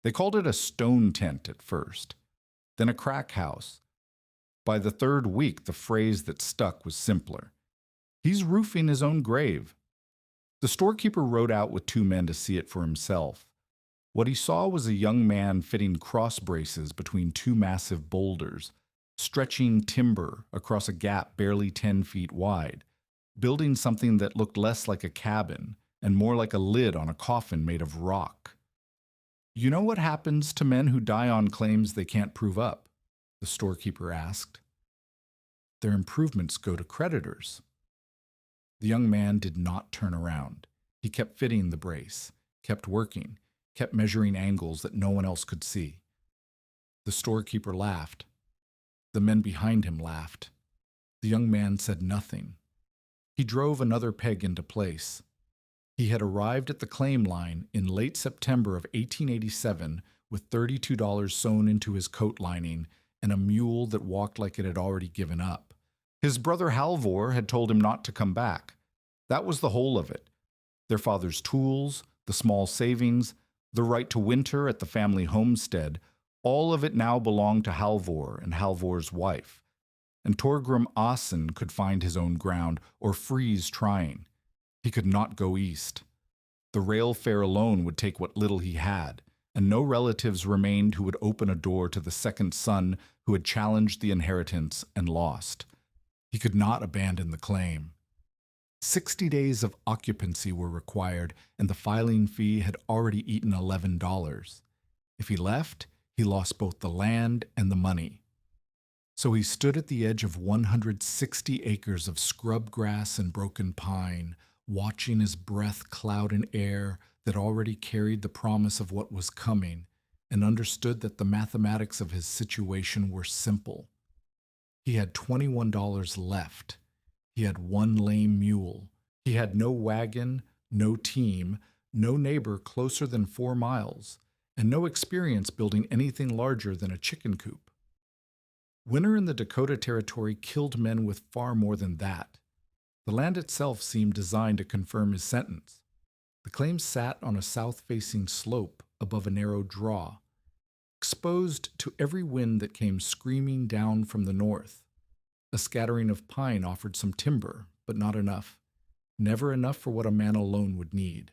They called it a stone tent at first, then a crack house. By the third week, the phrase that stuck was simpler. He's roofing his own grave. The storekeeper rode out with two men to see it for himself. What he saw was a young man fitting cross braces between two massive boulders, stretching timber across a gap barely 10 feet wide, building something that looked less like a cabin and more like a lid on a coffin made of rock. You know what happens to men who die on claims they can't prove up? The storekeeper asked. Their improvements go to creditors. The young man did not turn around. He kept fitting the brace, kept working, kept measuring angles that no one else could see. The storekeeper laughed. The men behind him laughed. The young man said nothing. He drove another peg into place. He had arrived at the claim line in late September of 1887 with $32 sewn into his coat lining and a mule that walked like it had already given up. His brother Halvor had told him not to come back. That was the whole of it. Their father's tools, the small savings, the right to winter at the family homestead, all of it now belonged to Halvor and Halvor's wife. And Torgrim Asen could find his own ground or freeze trying. He could not go east. The rail fare alone would take what little he had, and no relatives remained who would open a door to the second son who had challenged the inheritance and lost. He could not abandon the claim. 60 days of occupancy were required, and the filing fee had already eaten $11. If he left, he lost both the land and the money. So he stood at the edge of 160 acres of scrub grass and broken pine, watching his breath cloud an air that already carried the promise of what was coming, and understood that the mathematics of his situation were simple. He had $21 left. He had one lame mule. He had no wagon, no team, no neighbor closer than 4 miles, and no experience building anything larger than a chicken coop. Winter in the Dakota Territory killed men with far more than that. The land itself seemed designed to confirm his sentence. The claim sat on a south-facing slope above a narrow draw, exposed to every wind that came screaming down from the north. A scattering of pine offered some timber, but not enough. Never enough for what a man alone would need.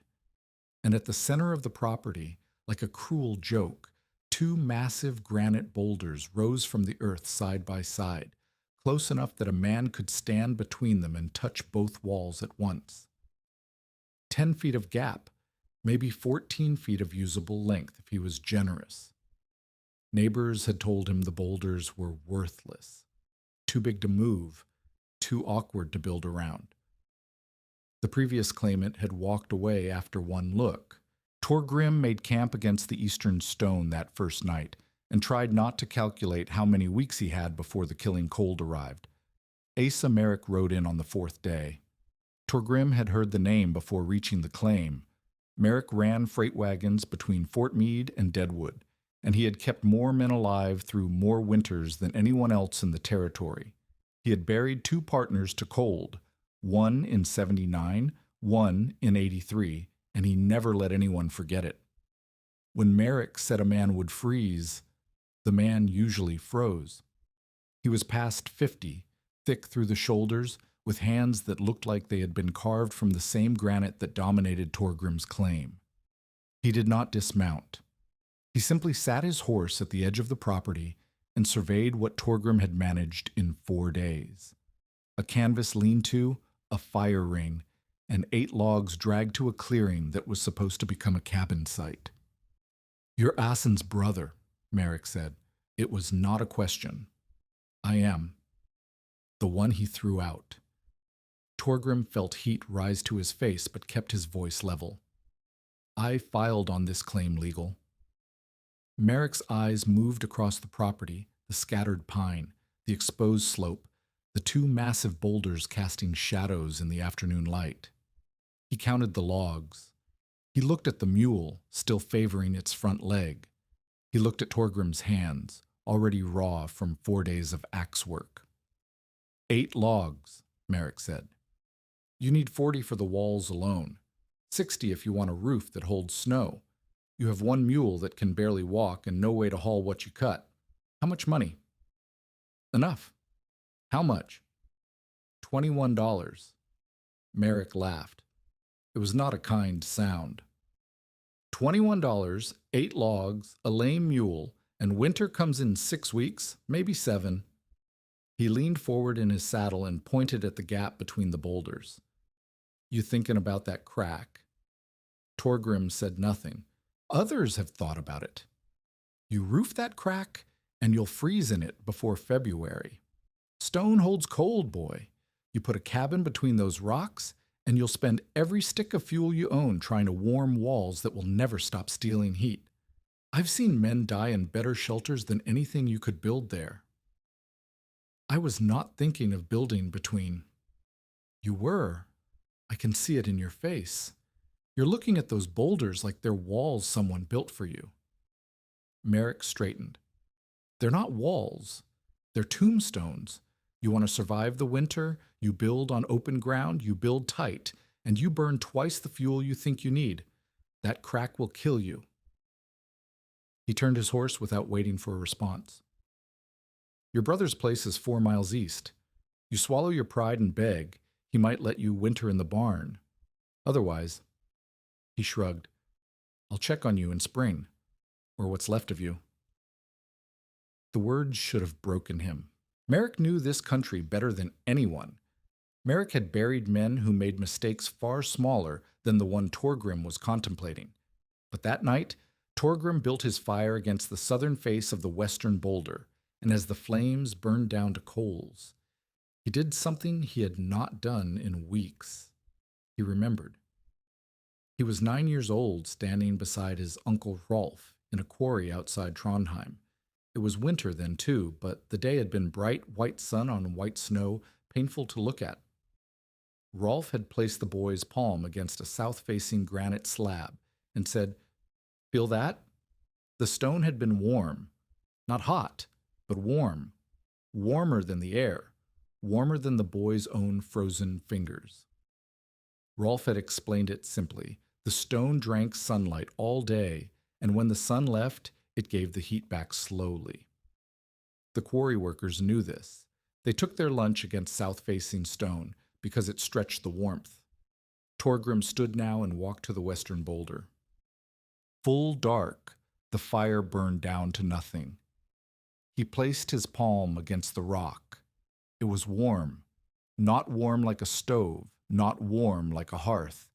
And at the center of the property, like a cruel joke, 2 massive granite boulders rose from the earth side by side, close enough that a man could stand between them and touch both walls at once. 10 feet of gap, maybe 14 feet of usable length if he was generous. Neighbors had told him the boulders were worthless. Too big to move, too awkward to build around. The previous claimant had walked away after one look. Torgrim made camp against the eastern stone that first night and tried not to calculate how many weeks he had before the killing cold arrived. Asa Merrick rode in on the 4th day. Torgrim had heard the name before reaching the claim. Merrick ran freight wagons between Fort Meade and Deadwood, and he had kept more men alive through more winters than anyone else in the territory. He had buried 2 partners to cold, one in 79, one in 83, and he never let anyone forget it. When Merrick said a man would freeze, the man usually froze. He was past 50, thick through the shoulders, with hands that looked like they had been carved from the same granite that dominated Torgrim's claim. He did not dismount. He simply sat his horse at the edge of the property and surveyed what Torgrim had managed in 4 days. A canvas lean-to, a fire ring, and 8 logs dragged to a clearing that was supposed to become a cabin site. "You're Asen's brother," Merrick said. It was not a question. "I am." The one he threw out. Torgrim felt heat rise to his face but kept his voice level. "I filed on this claim legal." Merrick's eyes moved across the property, the scattered pine, the exposed slope, the 2 massive boulders casting shadows in the afternoon light. He counted the logs. He looked at the mule, still favoring its front leg. He looked at Torgrim's hands, already raw from 4 days of axe work. 8 logs, Merrick said. "You need 40 for the walls alone, 60 if you want a roof that holds snow. You have one mule that can barely walk and no way to haul what you cut. How much money? Enough. How much? $21. Merrick laughed. It was not a kind sound. $21, 8 logs, a lame mule, and winter comes in 6 weeks, maybe 7. He leaned forward in his saddle and pointed at the gap between the boulders. You thinking about that crack? Torgrim said nothing. Others have thought about it. You roof that crack, and you'll freeze in it before February. Stone holds cold, boy. You put a cabin between those rocks, and you'll spend every stick of fuel you own trying to warm walls that will never stop stealing heat. I've seen men die in better shelters than anything you could build there. I was not thinking of building between. You were. I can see it in your face. You're looking at those boulders like they're walls someone built for you. Merrick straightened. They're not walls. They're tombstones. You want to survive the winter, you build on open ground, you build tight, and you burn twice the fuel you think you need. That crack will kill you. He turned his horse without waiting for a response. Your brother's place is 4 miles east. You swallow your pride and beg, he might let you winter in the barn. Otherwise, he shrugged. I'll check on you in spring, or what's left of you. The words should have broken him. Merrick knew this country better than anyone. Merrick had buried men who made mistakes far smaller than the one Torgrim was contemplating. But that night, Torgrim built his fire against the southern face of the western boulder, and as the flames burned down to coals, he did something he had not done in weeks. He remembered. He was 9 years old, standing beside his uncle Rolf in a quarry outside Trondheim. It was winter then, too, but the day had been bright white sun on white snow, painful to look at. Rolf had placed the boy's palm against a south-facing granite slab and said, "Feel that?" The stone had been warm, not hot, but warm, warmer than the air, warmer than the boy's own frozen fingers. Rolf had explained it simply. The stone drank sunlight all day, and when the sun left, it gave the heat back slowly. The quarry workers knew this. They took their lunch against south-facing stone because it stretched the warmth. Torgrim stood now and walked to the western boulder. Full dark, the fire burned down to nothing. He placed his palm against the rock. It was warm, not warm like a stove, not warm like a hearth,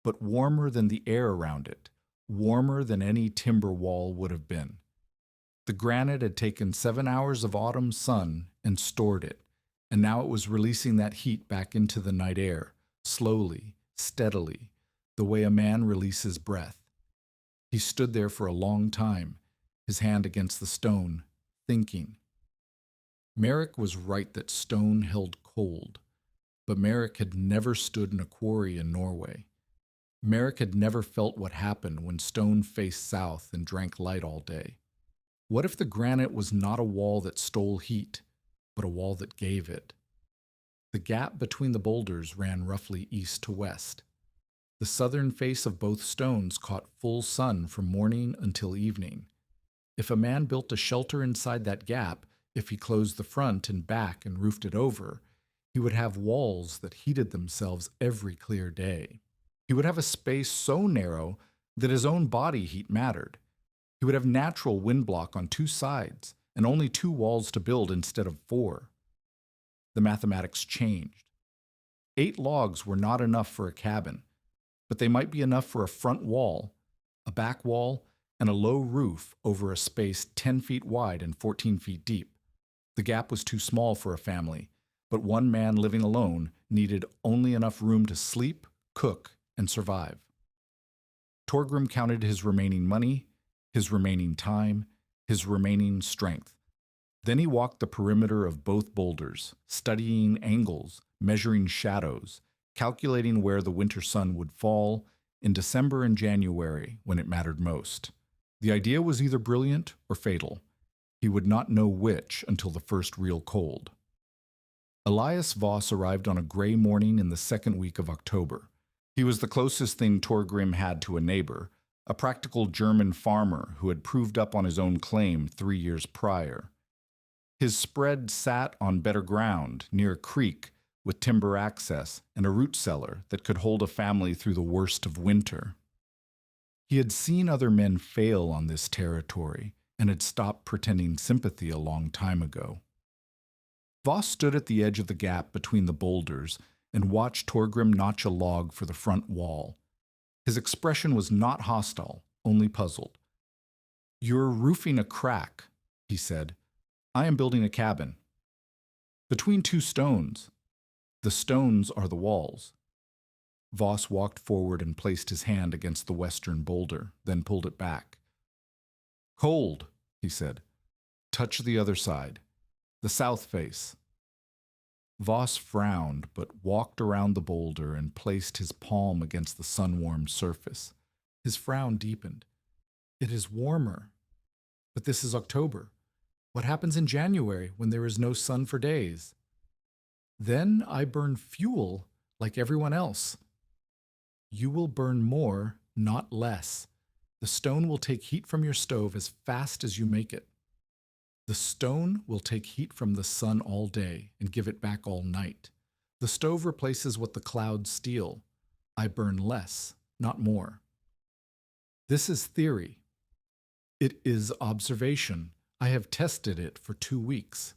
but warmer than the air around it, warmer than any timber wall would have been. The granite had taken 7 hours of autumn sun and stored it, and now it was releasing that heat back into the night air, slowly, steadily, the way a man releases breath. He stood there for a long time, his hand against the stone, thinking. Merrick was right that stone held cold, but Merrick had never stood in a quarry in Norway. Merrick had never felt what happened when stone faced south and drank light all day. What if the granite was not a wall that stole heat, but a wall that gave it? The gap between the boulders ran roughly east to west. The southern face of both stones caught full sun from morning until evening. If a man built a shelter inside that gap, if he closed the front and back and roofed it over, he would have walls that heated themselves every clear day. He would have a space so narrow that his own body heat mattered. He would have natural wind block on 2 sides and only 2 walls to build instead of 4. The mathematics changed. 8 logs were not enough for a cabin, but they might be enough for a front wall, a back wall, and a low roof over a space 10 feet wide and 14 feet deep. The gap was too small for a family, but one man living alone needed only enough room to sleep, cook, and survive. Torgrim counted his remaining money, his remaining time, his remaining strength. Then he walked the perimeter of both boulders, studying angles, measuring shadows, calculating where the winter sun would fall in December and January when it mattered most. The idea was either brilliant or fatal. He would not know which until the first real cold. Elias Voss arrived on a gray morning in the second week of October. He was the closest thing Torgrim had to a neighbor, a practical German farmer who had proved up on his own claim 3 years prior. His spread sat on better ground, near a creek, with timber access and a root cellar that could hold a family through the worst of winter. He had seen other men fail on this territory and had stopped pretending sympathy a long time ago. Voss stood at the edge of the gap between the boulders and watched Torgrim notch a log for the front wall. His expression was not hostile, only puzzled. "You're roofing a crack," he said. "I am building a cabin." "Between two stones. The stones are the walls." Voss walked forward and placed his hand against the western boulder, then pulled it back. "Cold," he said. "Touch the other side. The south face." Voss frowned, but walked around the boulder and placed his palm against the sun-warmed surface. His frown deepened. "It is warmer. But this is October. What happens in January when there is no sun for days?" "Then I burn fuel like everyone else." "You will burn more, not less. The stone will take heat from your stove as fast as you make it." "The stone will take heat from the sun all day and give it back all night. The stove replaces what the clouds steal. I burn less, not more." "This is theory." "It is observation. I have tested it for 2 weeks."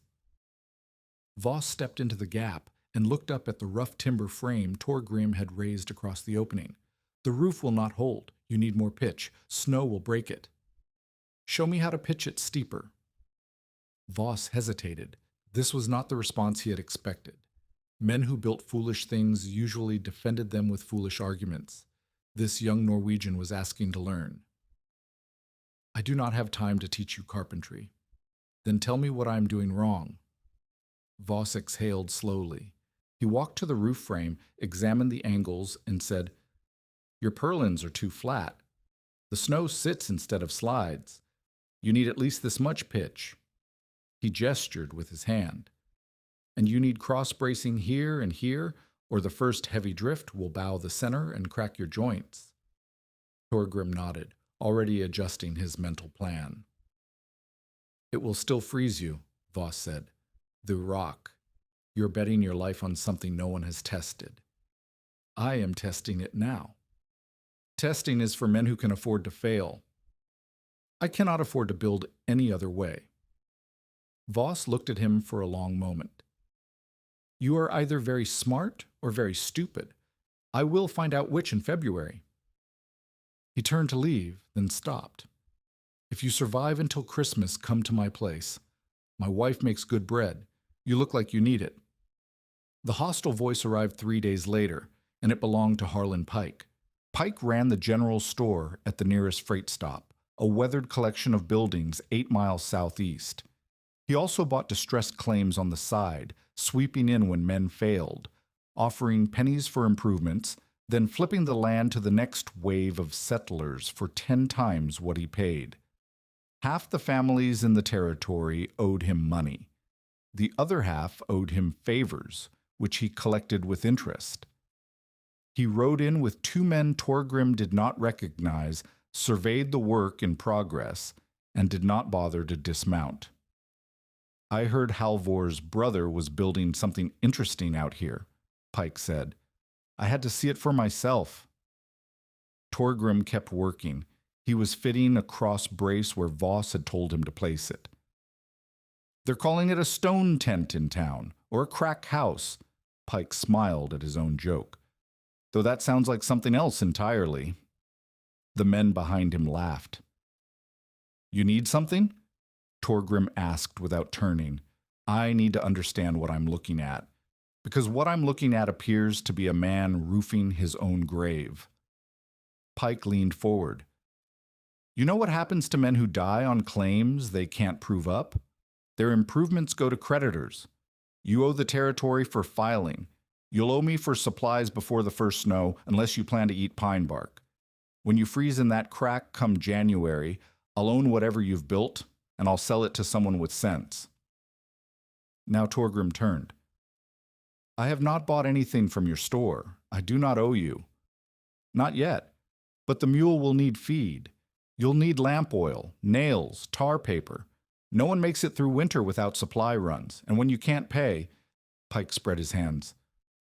Voss stepped into the gap and looked up at the rough timber frame Torgrim had raised across the opening. "The roof will not hold. You need more pitch. Snow will break it." "Show me how to pitch it steeper." Voss hesitated. This was not the response he had expected. Men who built foolish things usually defended them with foolish arguments. This young Norwegian was asking to learn. "I do not have time to teach you carpentry." "Then tell me what I am doing wrong." Voss exhaled slowly. He walked to the roof frame, examined the angles, and said, "Your purlins are too flat. The snow sits instead of slides. You need at least this much pitch." He gestured with his hand. "And you need cross-bracing here and here, or the first heavy drift will bow the center and crack your joints." Torgrim nodded, already adjusting his mental plan. "It will still freeze you," Voss said. "The rock. You're betting your life on something no one has tested." "I am testing it now." "Testing is for men who can afford to fail." "I cannot afford to build any other way." Voss looked at him for a long moment. "You are either very smart or very stupid. I will find out which in February." He turned to leave, then stopped. "If you survive until Christmas, come to my place. My wife makes good bread. You look like you need it." The hostile voice arrived 3 days later, and it belonged to Harlan Pike. Pike ran the general store at the nearest freight stop, a weathered collection of buildings 8 miles southeast. He also bought distressed claims on the side, sweeping in when men failed, offering pennies for improvements, then flipping the land to the next wave of settlers for 10 times what he paid. Half the families in the territory owed him money. The other half owed him favors, which he collected with interest. He rode in with 2 men Torgrim did not recognize, surveyed the work in progress, and did not bother to dismount. "I heard Halvor's brother was building something interesting out here," Pike said. "I had to see it for myself." Torgrim kept working. He was fitting a cross brace where Voss had told him to place it. "They're calling it a stone tent in town, or a crack house." Pike smiled at his own joke. "Though that sounds like something else entirely." The men behind him laughed. "You need something?" Torgrim asked without turning. "I need to understand what I'm looking at, because what I'm looking at appears to be a man roofing his own grave." Pike leaned forward. "You know what happens to men who die on claims they can't prove up? Their improvements go to creditors. You owe the territory for filing. You'll owe me for supplies before the first snow, unless you plan to eat pine bark. When you freeze in that crack come January, I'll own whatever you've built, and I'll sell it to someone with sense." Now Torgrim turned. "I have not bought anything from your store. I do not owe you." "Not yet. But the mule will need feed. You'll need lamp oil, nails, tar paper. No one makes it through winter without supply runs, and when you can't pay, Pike spread his hands.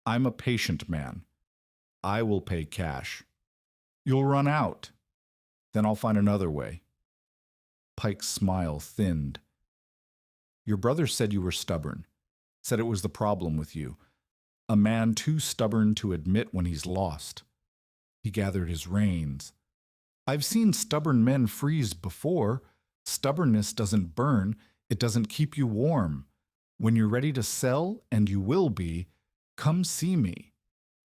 I'm a patient man. I will pay cash. You'll run out. Then I'll find another way. Pike's smile thinned. Your brother said you were stubborn, said it was the problem with you. A man too stubborn to admit when he's lost. He gathered his reins. I've seen stubborn men freeze before. Stubbornness doesn't burn. It doesn't keep you warm. When you're ready to sell, and you will be, come see me.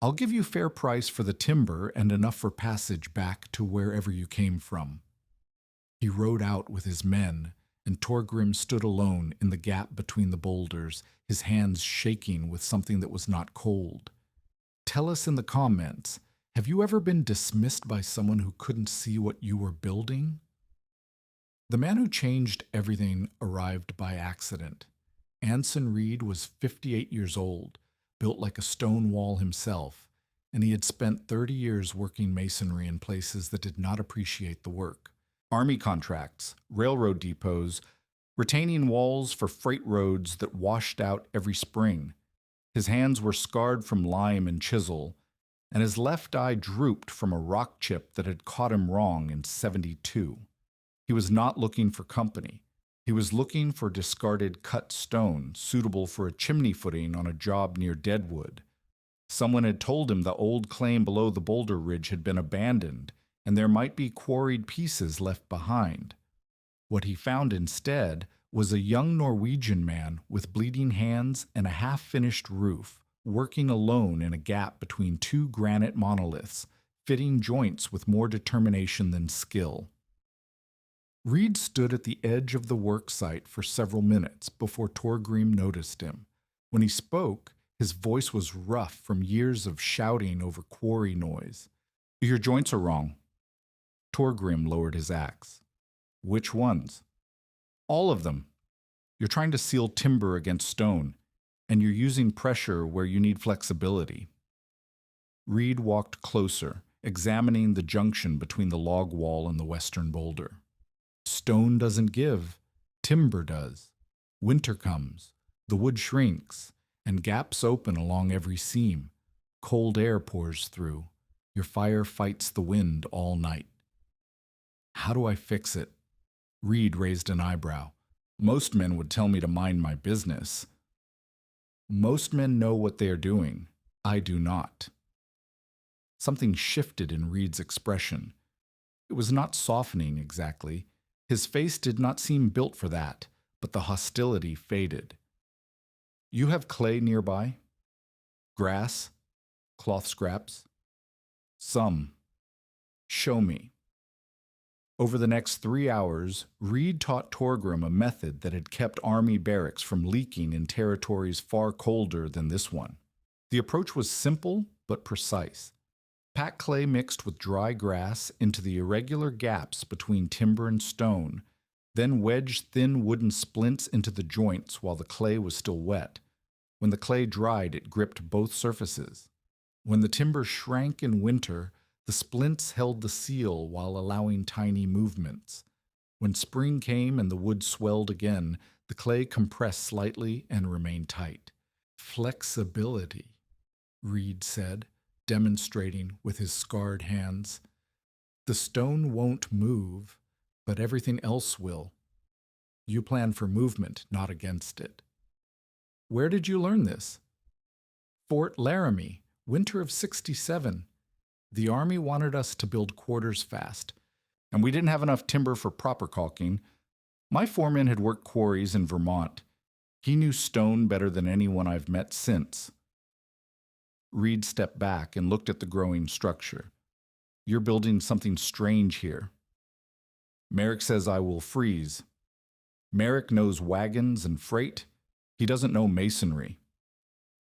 I'll give you fair price for the timber and enough for passage back to wherever you came from. He rode out with his men, and Torgrim stood alone in the gap between the boulders, his hands shaking with something that was not cold. Tell us in the comments, have you ever been dismissed by someone who couldn't see what you were building? The man who changed everything arrived by accident. Anson Reed was 58 years old, built like a stone wall himself, and he had spent 30 years working masonry in places that did not appreciate the work. Army contracts, railroad depots, retaining walls for freight roads that washed out every spring. His hands were scarred from lime and chisel, and his left eye drooped from a rock chip that had caught him wrong in '72. He was not looking for company. He was looking for discarded cut stone suitable for a chimney footing on a job near Deadwood. Someone had told him the old claim below the boulder ridge had been abandoned, and there might be quarried pieces left behind. What he found instead was a young Norwegian man with bleeding hands and a half-finished roof, working alone in a gap between two granite monoliths, fitting joints with more determination than skill. Reed stood at the edge of the work site for several minutes before Torgrim noticed him. When he spoke, his voice was rough from years of shouting over quarry noise. Your joints are wrong. Torgrim lowered his axe. Which ones? All of them. You're trying to seal timber against stone, and you're using pressure where you need flexibility. Reed walked closer, examining the junction between the log wall and the western boulder. Stone doesn't give, timber does. Winter comes, the wood shrinks, and gaps open along every seam. Cold air pours through. Your fire fights the wind all night. How do I fix it? Reed raised an eyebrow. Most men would tell me to mind my business. Most men know what they are doing. I do not. Something shifted in Reed's expression. It was not softening exactly. His face did not seem built for that, but the hostility faded. You have clay nearby? Grass? Cloth scraps? Some. Show me. Over the next 3 hours, Reed taught Torgrim a method that had kept army barracks from leaking in territories far colder than this one. The approach was simple but precise. Pack clay mixed with dry grass into the irregular gaps between timber and stone, then wedge thin wooden splints into the joints while the clay was still wet. When the clay dried, it gripped both surfaces. When the timber shrank in winter, the splints held the seal while allowing tiny movements. When spring came and the wood swelled again, the clay compressed slightly and remained tight. Flexibility, Reed said, demonstrating with his scarred hands. The stone won't move, but everything else will. You plan for movement, not against it. Where did you learn this? Fort Laramie, winter of '67. The Army wanted us to build quarters fast, and we didn't have enough timber for proper caulking. My foreman had worked quarries in Vermont. He knew stone better than anyone I've met since. Reed stepped back and looked at the growing structure. You're building something strange here. Merrick says I will freeze. Merrick knows wagons and freight. He doesn't know masonry.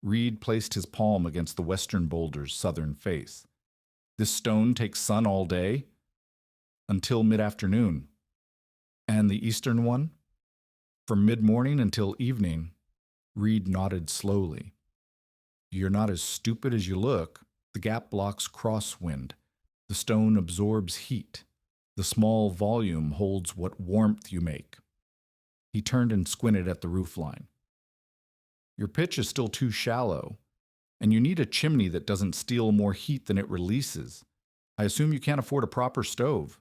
Reed placed his palm against the western boulder's southern face. This stone takes sun all day? Until mid-afternoon. And the eastern one? From mid-morning until evening. Reed nodded slowly. You're not as stupid as you look. The gap blocks crosswind. The stone absorbs heat. The small volume holds what warmth you make. He turned and squinted at the roofline. Your pitch is still too shallow, and you need a chimney that doesn't steal more heat than it releases. I assume you can't afford a proper stove.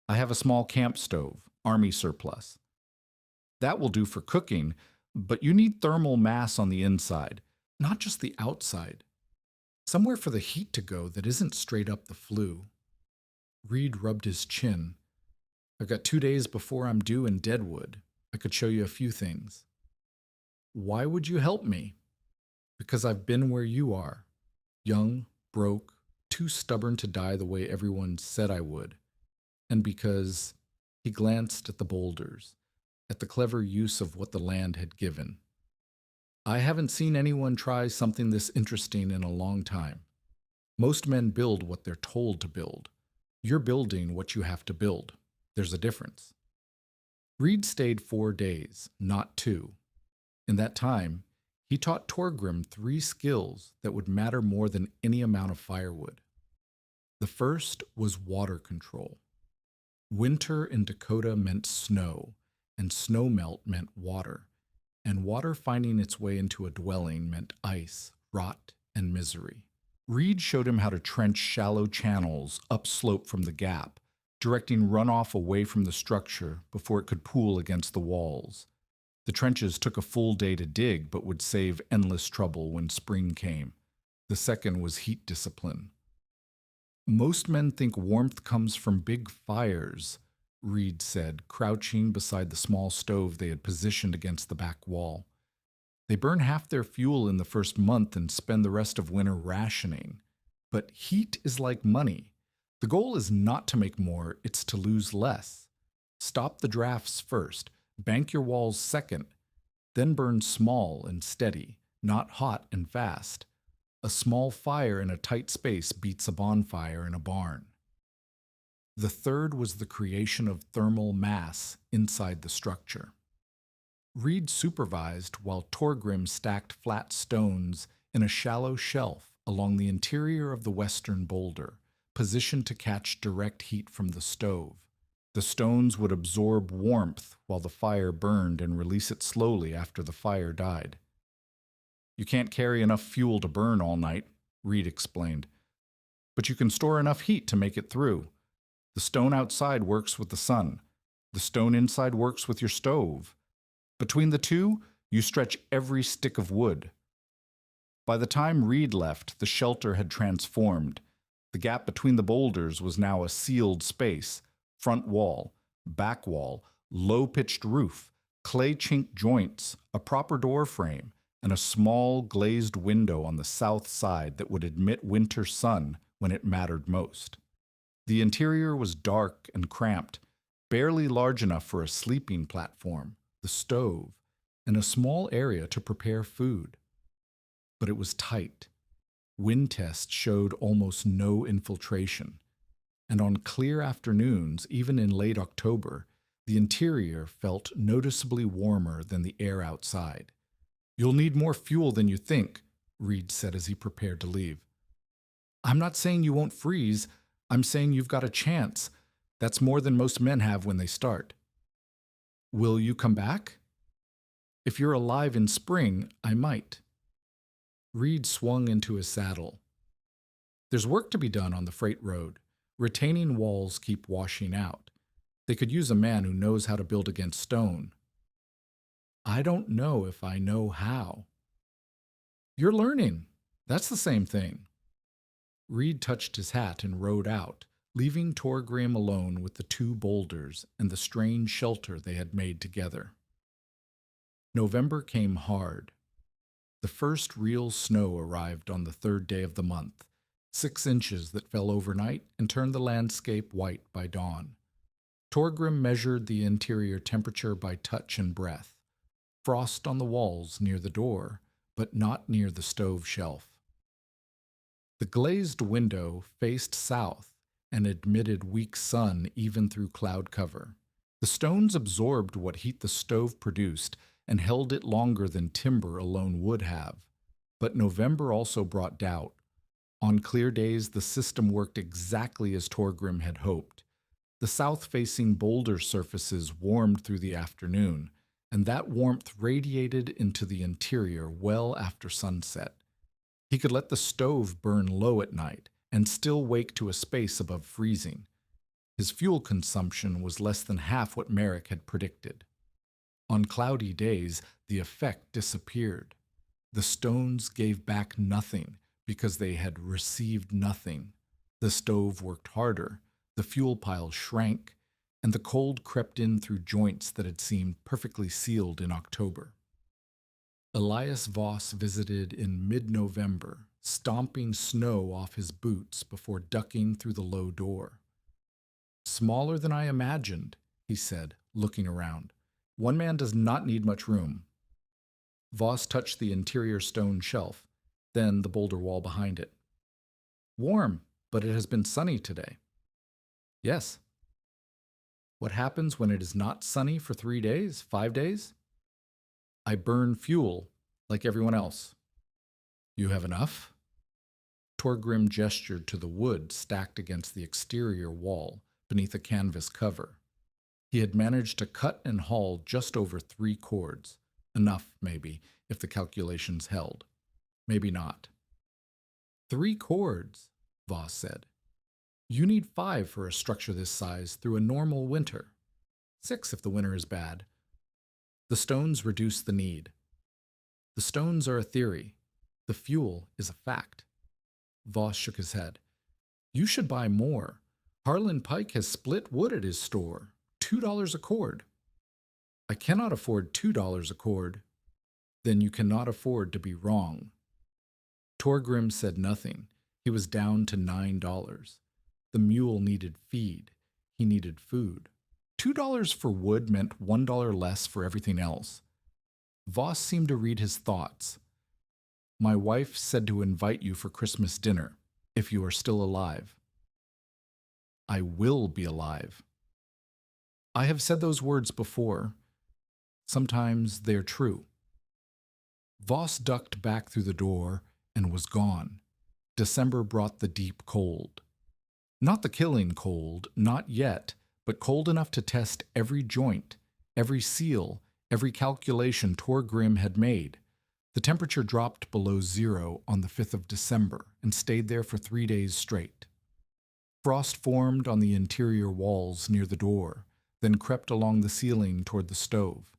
I have a small camp stove, army surplus. That will do for cooking, but you need thermal mass on the inside, not just the outside. Somewhere for the heat to go that isn't straight up the flue. Reed rubbed his chin. I've got 2 days before I'm due in Deadwood. I could show you a few things. Why would you help me? Because I've been where you are. Young, broke, too stubborn to die the way everyone said I would. And because he glanced at the boulders, at the clever use of what the land had given. I haven't seen anyone try something this interesting in a long time. Most men build what they're told to build. You're building what you have to build. There's a difference. Reed stayed 4 days, not 2. In that time, he taught Torgrim 3 skills that would matter more than any amount of firewood. The first was water control. Winter in Dakota meant snow, and snowmelt meant water, and water finding its way into a dwelling meant ice, rot, and misery. Reed showed him how to trench shallow channels upslope from the gap, directing runoff away from the structure before it could pool against the walls. The trenches took a full day to dig, but would save endless trouble when spring came. The second was heat discipline. Most men think warmth comes from big fires, Reed said, crouching beside the small stove they had positioned against the back wall. They burn half their fuel in the first month and spend the rest of winter rationing. But heat is like money. The goal is not to make more, it's to lose less. Stop the drafts first, bank your walls second, then burn small and steady, not hot and fast. A small fire in a tight space beats a bonfire in a barn. The third was the creation of thermal mass inside the structure. Reed supervised while Torgrim stacked flat stones in a shallow shelf along the interior of the western boulder, positioned to catch direct heat from the stove. The stones would absorb warmth while the fire burned and release it slowly after the fire died. You can't carry enough fuel to burn all night, Reed explained, but you can store enough heat to make it through. The stone outside works with the sun. The stone inside works with your stove. Between the two, you stretch every stick of wood. By the time Reed left, the shelter had transformed. The gap between the boulders was now a sealed space, front wall, back wall, low-pitched roof, clay chink joints, a proper door frame, and a small glazed window on the south side that would admit winter sun when it mattered most. The interior was dark and cramped, barely large enough for a sleeping platform, the stove, and a small area to prepare food. But it was tight. Wind tests showed almost no infiltration, and on clear afternoons, even in late October, the interior felt noticeably warmer than the air outside. You'll need more fuel than you think, Reed said as he prepared to leave. I'm not saying you won't freeze. I'm saying you've got a chance. That's more than most men have when they start. Will you come back? If you're alive in spring, I might. Reed swung into his saddle. There's work to be done on the freight road. Retaining walls keep washing out. They could use a man who knows how to build against stone. I don't know if I know how. You're learning. That's the same thing. Reed touched his hat and rode out, leaving Torgrim alone with the 2 boulders and the strange shelter they had made together. November came hard. The first real snow arrived on the 3rd day of the month, 6 inches that fell overnight and turned the landscape white by dawn. Torgrim measured the interior temperature by touch and breath. Frost on the walls near the door, but not near the stove shelf. The glazed window faced south and admitted weak sun even through cloud cover. The stones absorbed what heat the stove produced and held it longer than timber alone would have. But November also brought doubt. On clear days, the system worked exactly as Torgrim had hoped. The south-facing boulder surfaces warmed through the afternoon, and that warmth radiated into the interior well after sunset. He could let the stove burn low at night and still wake to a space above freezing. His fuel consumption was less than half what Merrick had predicted. On cloudy days, the effect disappeared. The stones gave back nothing because they had received nothing. The stove worked harder, the fuel pile shrank, and the cold crept in through joints that had seemed perfectly sealed in October. Elias Voss visited in mid-November, stomping snow off his boots before ducking through the low door. "Smaller than I imagined," he said, looking around. "One man does not need much room." Voss touched the interior stone shelf, then the boulder wall behind it. "Warm, but it has been sunny today." "Yes." "What happens when it is not sunny for 3 days, 5 days?" "I burn fuel, like everyone else." "You have enough?" Torgrim gestured to the wood stacked against the exterior wall, beneath a canvas cover. He had managed to cut and haul just over 3 cords. Enough, maybe, if the calculations held. Maybe not. 3 cords, Voss said. "You need 5 for a structure this size through a normal winter. 6 if the winter is bad." The stones reduce the need. The stones are a theory. The fuel is a fact. Voss shook his head. "You should buy more. Harlan Pike has split wood at his store. $2 a cord." "I cannot afford $2 a cord." "Then you cannot afford to be wrong." Torgrim said nothing. He was down to $9. The mule needed feed. He needed food. $2 for wood meant $1 less for everything else. Voss seemed to read his thoughts. "My wife said to invite you for Christmas dinner, if you are still alive." "I will be alive." "I have said those words before. Sometimes they're true." Voss ducked back through the door and was gone. December brought the deep cold. Not the killing cold, not yet, but cold enough to test every joint, every seal, every calculation Torgrim had made. The temperature dropped below 0 on the 5th of December and stayed there for 3 days straight. Frost formed on the interior walls near the door, then crept along the ceiling toward the stove.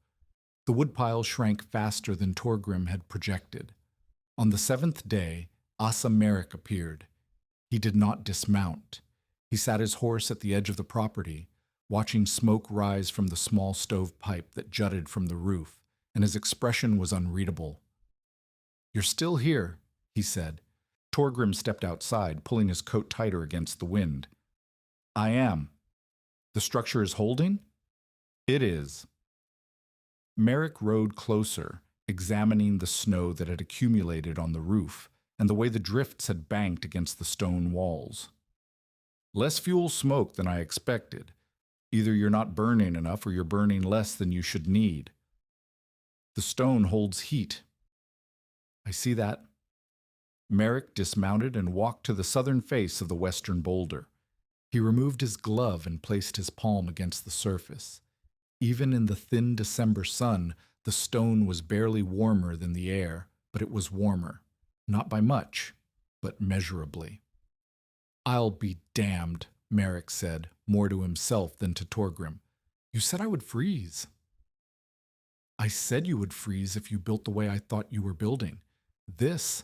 The woodpile shrank faster than Torgrim had projected. On the 7th day, Asa Merrick appeared. He did not dismount. He sat his horse at the edge of the property, watching smoke rise from the small stove pipe that jutted from the roof, and his expression was unreadable. "You're still here," he said. Torgrim stepped outside, pulling his coat tighter against the wind. "I am." "The structure is holding?" "It is." Merrick rode closer, examining the snow that had accumulated on the roof and the way the drifts had banked against the stone walls. "Less fuel smoke than I expected. Either you're not burning enough or you're burning less than you should need. The stone holds heat." "I see that." Merrick dismounted and walked to the southern face of the western boulder. He removed his glove and placed his palm against the surface. Even in the thin December sun, the stone was barely warmer than the air, but it was warmer. Not by much, but measurably. "I'll be damned," Merrick said, more to himself than to Torgrim. "You said I would freeze." "I said you would freeze if you built the way I thought you were building. This—"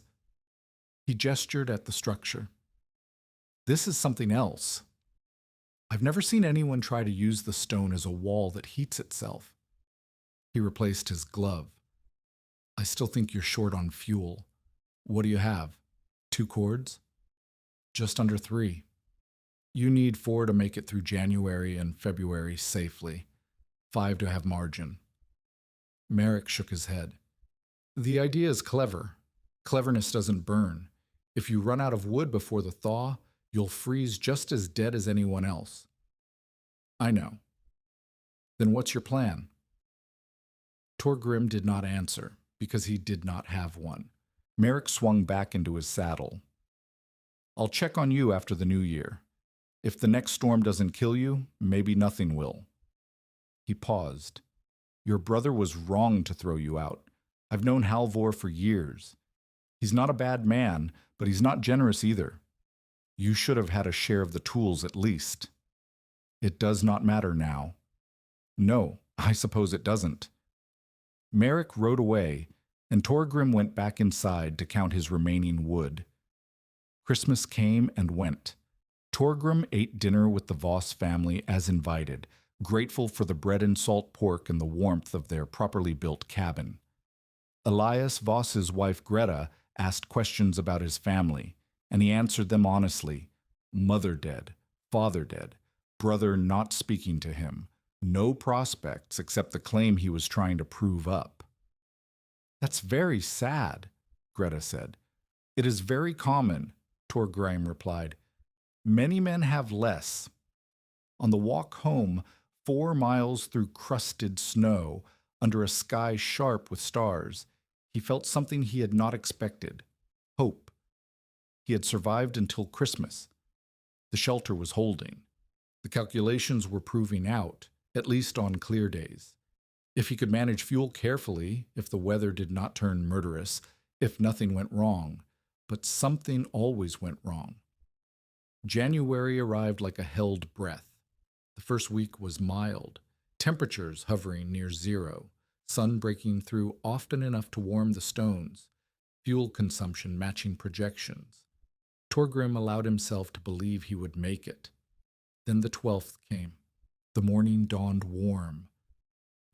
He gestured at the structure. "This is something else. I've never seen anyone try to use the stone as a wall that heats itself." He replaced his glove. "I still think you're short on fuel. What do you have? 2 cords?" "Just under 3. You need 4 to make it through January and February safely. 5 to have margin." Merrick shook his head. "The idea is clever. Cleverness doesn't burn. If you run out of wood before the thaw, you'll freeze just as dead as anyone else." "I know." "Then what's your plan?" Torgrim did not answer, because he did not have one. Merrick swung back into his saddle. I'll check on you after the new year. If the next storm doesn't kill you, maybe nothing will." He paused. "Your brother was wrong to throw you out. I've known Halvor for years. He's not a bad man, but he's not generous either. You should have had a share of the tools at least." "It does not matter now." "No, I suppose it doesn't." Merrick rode away, and Torgrim went back inside to count his remaining wood. Christmas came and went. Torgrim ate dinner with the Voss family as invited, grateful for the bread and salt pork and the warmth of their properly built cabin. Elias Voss's wife Greta asked questions about his family, and he answered them honestly. Mother dead, father dead, brother not speaking to him, no prospects except the claim he was trying to prove up. "That's very sad," Greta said. "It is very common," Torgrim replied. "Many men have less." On the walk home, 4 miles through crusted snow, under a sky sharp with stars, he felt something he had not expected: hope. He had survived until Christmas. The shelter was holding. The calculations were proving out, at least on clear days. If he could manage fuel carefully, if the weather did not turn murderous, if nothing went wrong, but something always went wrong. January arrived like a held breath. The first week was mild, temperatures hovering near zero, sun breaking through often enough to warm the stones, fuel consumption matching projections. Torgrim allowed himself to believe he would make it. Then the 12th came. The morning dawned warm.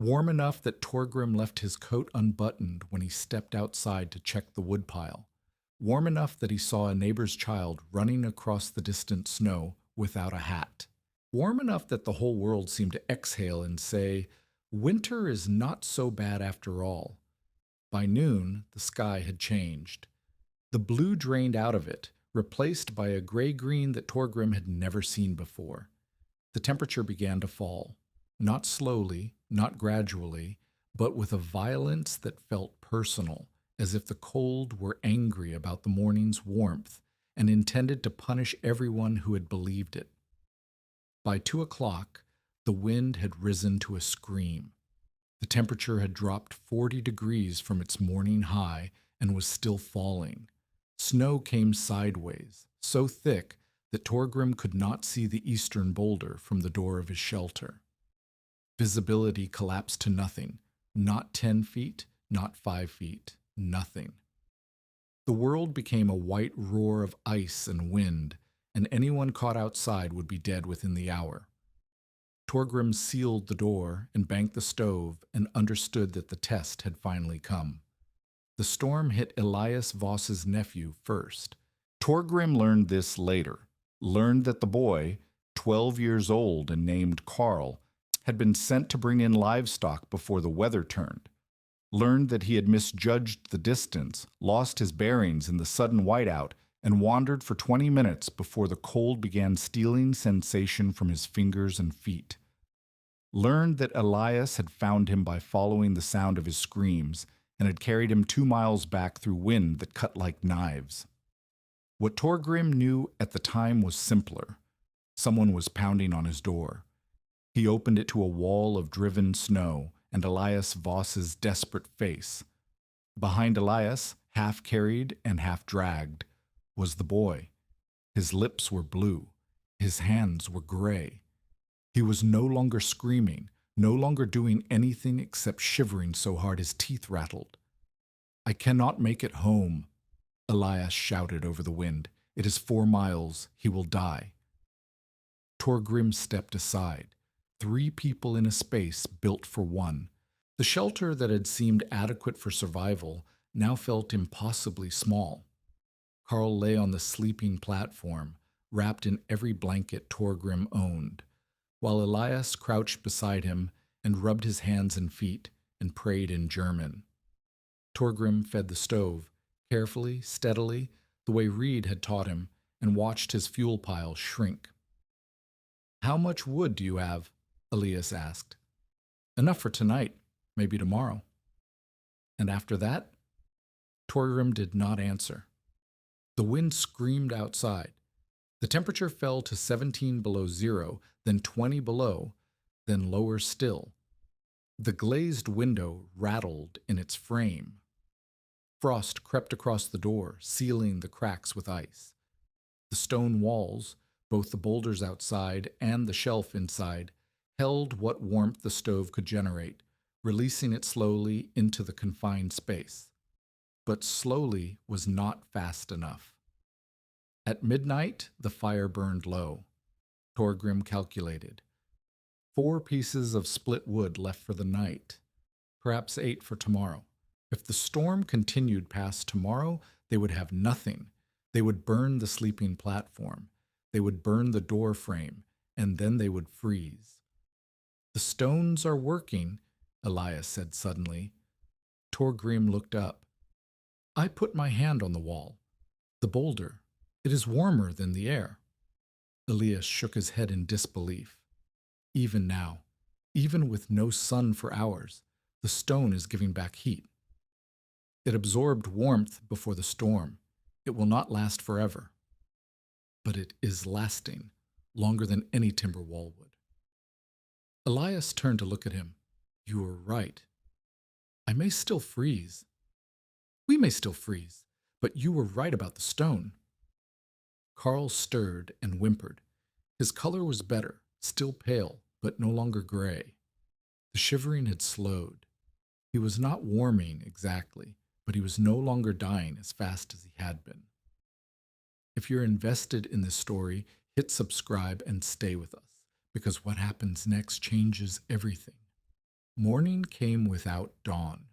Warm enough that Torgrim left his coat unbuttoned when he stepped outside to check the woodpile. Warm enough that he saw a neighbor's child running across the distant snow without a hat. Warm enough that the whole world seemed to exhale and say, winter is not so bad after all. By noon, the sky had changed. The blue drained out of it, replaced by a gray-green that Torgrim had never seen before. The temperature began to fall, not slowly, not gradually, but with a violence that felt personal, as if the cold were angry about the morning's warmth and intended to punish everyone who had believed it. By 2 o'clock, the wind had risen to a scream. The temperature had dropped 40 degrees from its morning high and was still falling. Snow came sideways, so thick that Torgrim could not see the eastern boulder from the door of his shelter. Visibility collapsed to nothing, not 10 feet, not 5 feet, nothing. The world became a white roar of ice and wind, and anyone caught outside would be dead within the hour. Torgrim sealed the door and banked the stove and understood that the test had finally come. The storm hit Elias Voss's nephew first. Torgrim learned this later, learned that the boy, 12 years old and named Carl, had been sent to bring in livestock before the weather turned, learned that he had misjudged the distance, lost his bearings in the sudden whiteout, and wandered for 20 minutes before the cold began stealing sensation from his fingers and feet. Learned that Elias had found him by following the sound of his screams and had carried him 2 miles back through wind that cut like knives. What Torgrim knew at the time was simpler. Someone was pounding on his door. He opened it to a wall of driven snow and Elias Voss's desperate face. Behind Elias, half carried and half dragged, was the boy. His lips were blue. His hands were gray. He was no longer screaming, no longer doing anything except shivering so hard his teeth rattled. "I cannot make it home," Elias shouted over the wind. "It is 4 miles. He will die." Torgrim stepped aside. 3 people in a space built for one. The shelter that had seemed adequate for survival now felt impossibly small. Carl lay on the sleeping platform, wrapped in every blanket Torgrim owned, while Elias crouched beside him and rubbed his hands and feet and prayed in German. Torgrim fed the stove, carefully, steadily, the way Reed had taught him, and watched his fuel pile shrink. "How much wood do you have?" Elias asked. "Enough for tonight, maybe tomorrow." "And after that?" Torgrim did not answer. The wind screamed outside. The temperature fell to 17 below zero, then 20 below, then lower still. The glazed window rattled in its frame. Frost crept across the door, sealing the cracks with ice. The stone walls, both the boulders outside and the shelf inside, held what warmth the stove could generate, releasing it slowly into the confined space. But slowly was not fast enough. At midnight, the fire burned low. Torgrim calculated. 4 pieces of split wood left for the night, perhaps 8 for tomorrow. If the storm continued past tomorrow, they would have nothing. They would burn the sleeping platform. They would burn the door frame, and then they would freeze. The stones are working, Elias said suddenly. Torgrim looked up. I put my hand on the wall. The boulder. It is warmer than the air. Elias shook his head in disbelief. Even now, even with no sun for hours, the stone is giving back heat. It absorbed warmth before the storm. It will not last forever. But it is lasting, longer than any timber wall would. Elias turned to look at him. You were right. I may still freeze. We may still freeze, but you were right about the stone. Carl stirred and whimpered. His color was better, still pale, but no longer gray. The shivering had slowed. He was not warming exactly, but he was no longer dying as fast as he had been. If you're invested in this story, hit subscribe and stay with us, because what happens next changes everything. Morning came without dawn.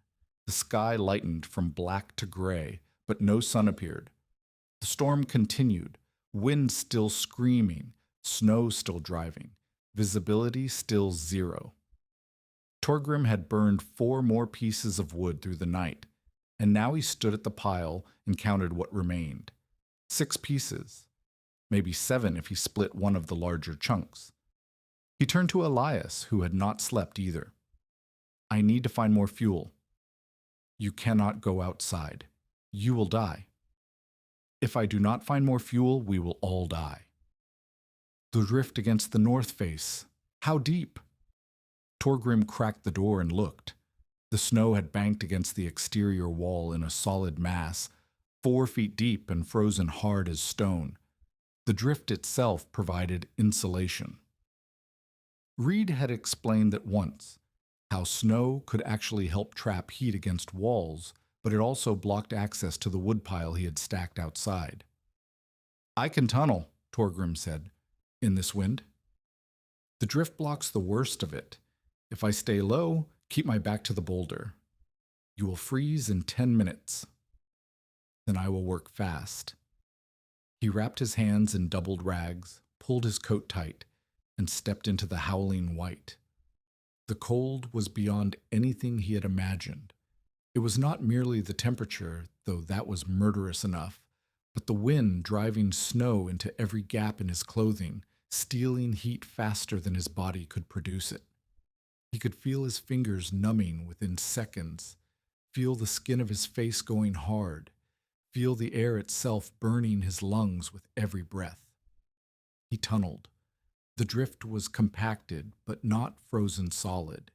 The sky lightened from black to gray, but no sun appeared. The storm continued, wind still screaming, snow still driving, visibility still 0. Torgrim had burned 4 more pieces of wood through the night, and now he stood at the pile and counted what remained. 6 pieces, maybe 7 if he split one of the larger chunks. He turned to Elias, who had not slept either. I need to find more fuel. You cannot go outside. You will die. If I do not find more fuel, we will all die. The rift against the north face. How deep? Torgrim cracked the door and looked. The snow had banked against the exterior wall in a solid mass, 4 feet deep and frozen hard as stone. The drift itself provided insulation. Reed had explained that once, how snow could actually help trap heat against walls, but it also blocked access to the woodpile he had stacked outside. I can tunnel, Torgrim said, in this wind. The drift blocks the worst of it. If I stay low, keep my back to the boulder. You will freeze in 10 minutes. Then I will work fast. He wrapped his hands in doubled rags, pulled his coat tight, and stepped into the howling white. The cold was beyond anything he had imagined. It was not merely the temperature, though that was murderous enough, but the wind driving snow into every gap in his clothing, stealing heat faster than his body could produce it. He could feel his fingers numbing within seconds, feel the skin of his face going hard, feel the air itself burning his lungs with every breath. He tunneled. The drift was compacted, but not frozen solid.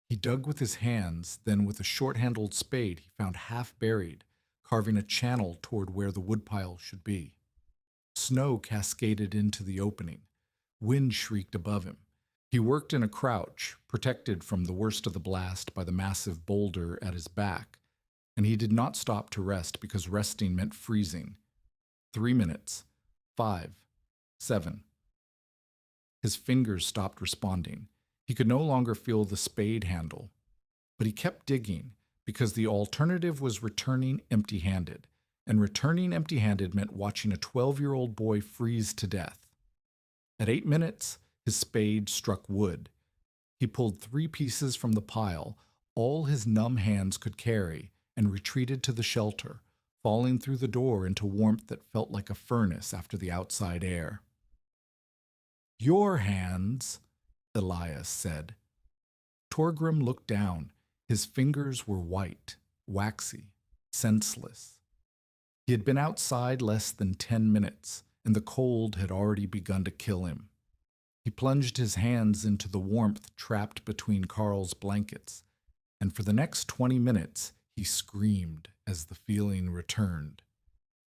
He dug with his hands, then with a short-handled spade he found half buried, carving a channel toward where the woodpile should be. Snow cascaded into the opening. Wind shrieked above him. He worked in a crouch, protected from the worst of the blast by the massive boulder at his back, and he did not stop to rest because resting meant freezing. 3 minutes. 5. 7. His fingers stopped responding. He could no longer feel the spade handle. But he kept digging, because the alternative was returning empty-handed, and returning empty-handed meant watching a 12-year-old boy freeze to death. At 8 minutes, his spade struck wood. He pulled 3 pieces from the pile, all his numb hands could carry, and retreated to the shelter, falling through the door into warmth that felt like a furnace after the outside air. Your hands, Elias said. Torgrim looked down. His fingers were white, waxy, senseless. He had been outside less than 10 minutes, and the cold had already begun to kill him. He plunged his hands into the warmth trapped between Carl's blankets, and for the next 20 minutes he screamed as the feeling returned.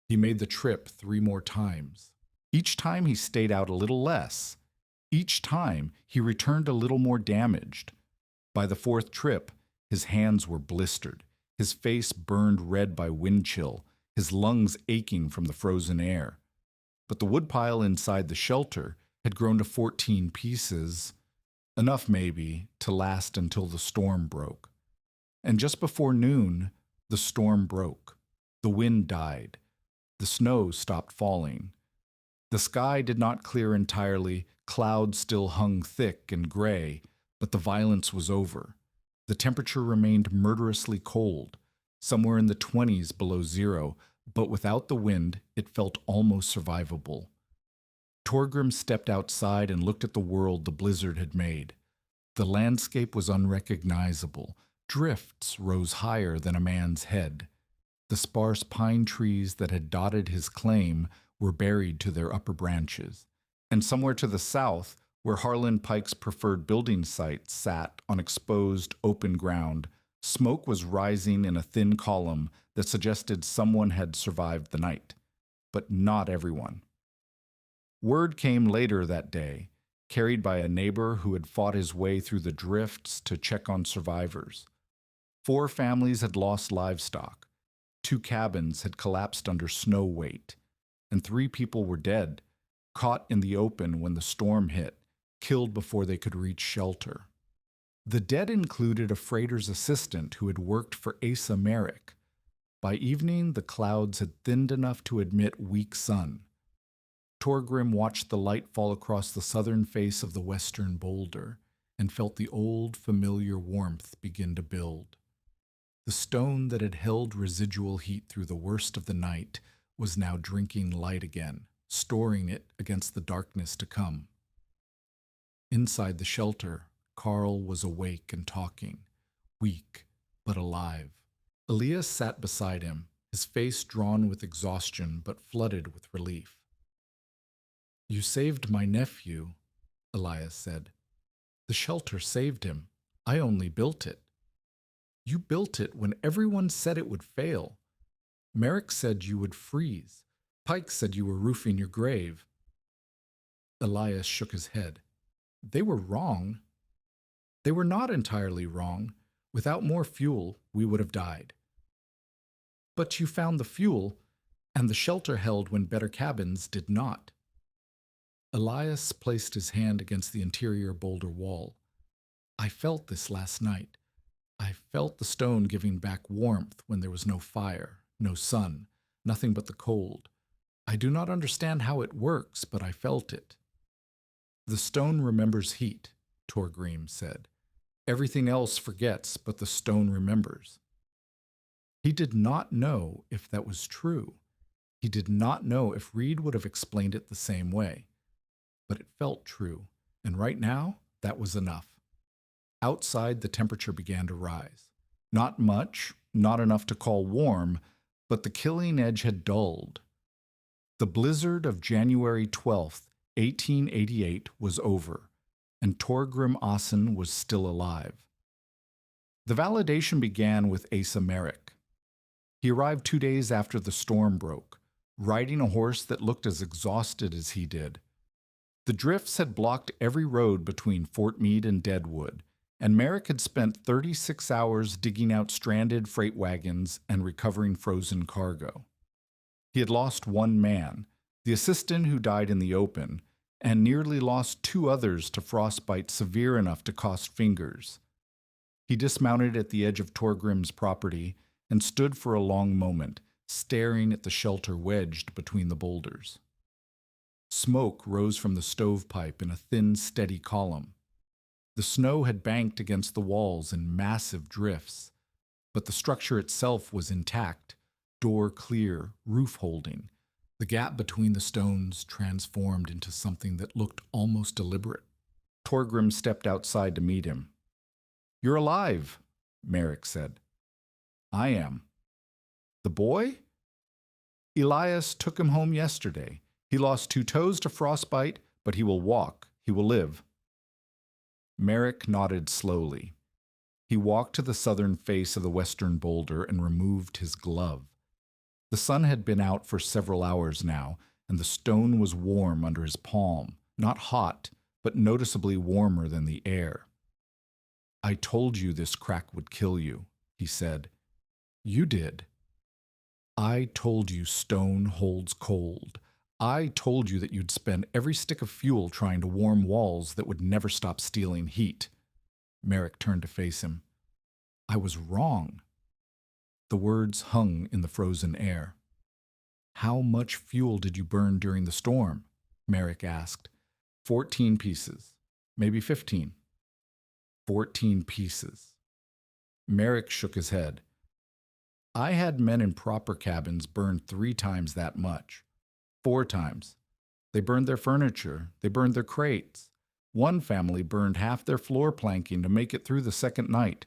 He made the trip 3 more times. Each time he stayed out a little less. Each time he returned a little more damaged. By the 4th trip, his hands were blistered, his face burned red by wind chill, his lungs aching from the frozen air. But the woodpile inside the shelter had grown to 14 pieces, enough maybe to last until the storm broke. And just before noon, the storm broke. The wind died. The snow stopped falling. The sky did not clear entirely, clouds still hung thick and gray, but the violence was over. The temperature remained murderously cold, somewhere in the 20s below zero, but without the wind, it felt almost survivable. Torgrim stepped outside and looked at the world the blizzard had made. The landscape was unrecognizable. Drifts rose higher than a man's head. The sparse pine trees that had dotted his claim were buried to their upper branches. And somewhere to the south, where Harlan Pike's preferred building site sat on exposed, open ground, smoke was rising in a thin column that suggested someone had survived the night. But not everyone. Word came later that day, carried by a neighbor who had fought his way through the drifts to check on survivors. 4 families had lost livestock. 2 cabins had collapsed under snow weight, and 3 people were dead, caught in the open when the storm hit, killed before they could reach shelter. The dead included a freighter's assistant who had worked for Asa Merrick. By evening, the clouds had thinned enough to admit weak sun. Torgrim watched the light fall across the southern face of the western boulder and felt the old, familiar warmth begin to build. The stone that had held residual heat through the worst of the night was now drinking light again, storing it against the darkness to come. Inside the shelter, Carl was awake and talking, weak but alive. Elias sat beside him, his face drawn with exhaustion but flooded with relief. "You saved my nephew," Elias said. "The shelter saved him. I only built it." "You built it when everyone said it would fail. Merrick said you would freeze. Pike said you were roofing your grave." Elias shook his head. "They were wrong." "They were not entirely wrong. Without more fuel, we would have died." "But you found the fuel, and the shelter held when better cabins did not." Elias placed his hand against the interior boulder wall. "I felt this last night. I felt the stone giving back warmth when there was no fire, no sun, nothing but the cold. I do not understand how it works, but I felt it." "The stone remembers heat," Torgrim said. "Everything else forgets, but the stone remembers." He did not know if that was true. He did not know if Reed would have explained it the same way. But it felt true, and right now, that was enough. Outside, the temperature began to rise. Not much, not enough to call warm, but the killing edge had dulled. The blizzard of January 12th, 1888 was over, and Torgrim Assen was still alive. The validation began with Asa Merrick. He arrived 2 days after the storm broke, riding a horse that looked as exhausted as he did. The drifts had blocked every road between Fort Meade and Deadwood, and Merrick had spent 36 hours digging out stranded freight wagons and recovering frozen cargo. He had lost 1 man, the assistant who died in the open, and nearly lost 2 others to frostbite severe enough to cost fingers. He dismounted at the edge of Torgrim's property and stood for a long moment, staring at the shelter wedged between the boulders. Smoke rose from the stovepipe in a thin, steady column. The snow had banked against the walls in massive drifts, but the structure itself was intact, door clear, roof holding. The gap between the stones transformed into something that looked almost deliberate. Torgrim stepped outside to meet him. "You're alive," Merrick said. "I am." "The boy?" "Elias took him home yesterday. He lost 2 toes to frostbite, but he will walk. He will live. Merrick nodded slowly. He walked to the southern face of the western boulder and removed his glove. The sun had been out for several hours now, and the stone was warm under his palm, not hot, but noticeably warmer than the air. "I told you this crack would kill you," he said. "You did." "I told you stone holds cold. I told you that you'd spend every stick of fuel trying to warm walls that would never stop stealing heat." Merrick turned to face him. "I was wrong." The words hung in the frozen air. "How much fuel did you burn during the storm?" Merrick asked. 14 pieces, maybe 15. 14 pieces. Merrick shook his head. "I had men in proper cabins burn 3 times that much. 4 times. They burned their furniture. They burned their crates. One family burned half their floor planking to make it through the second night."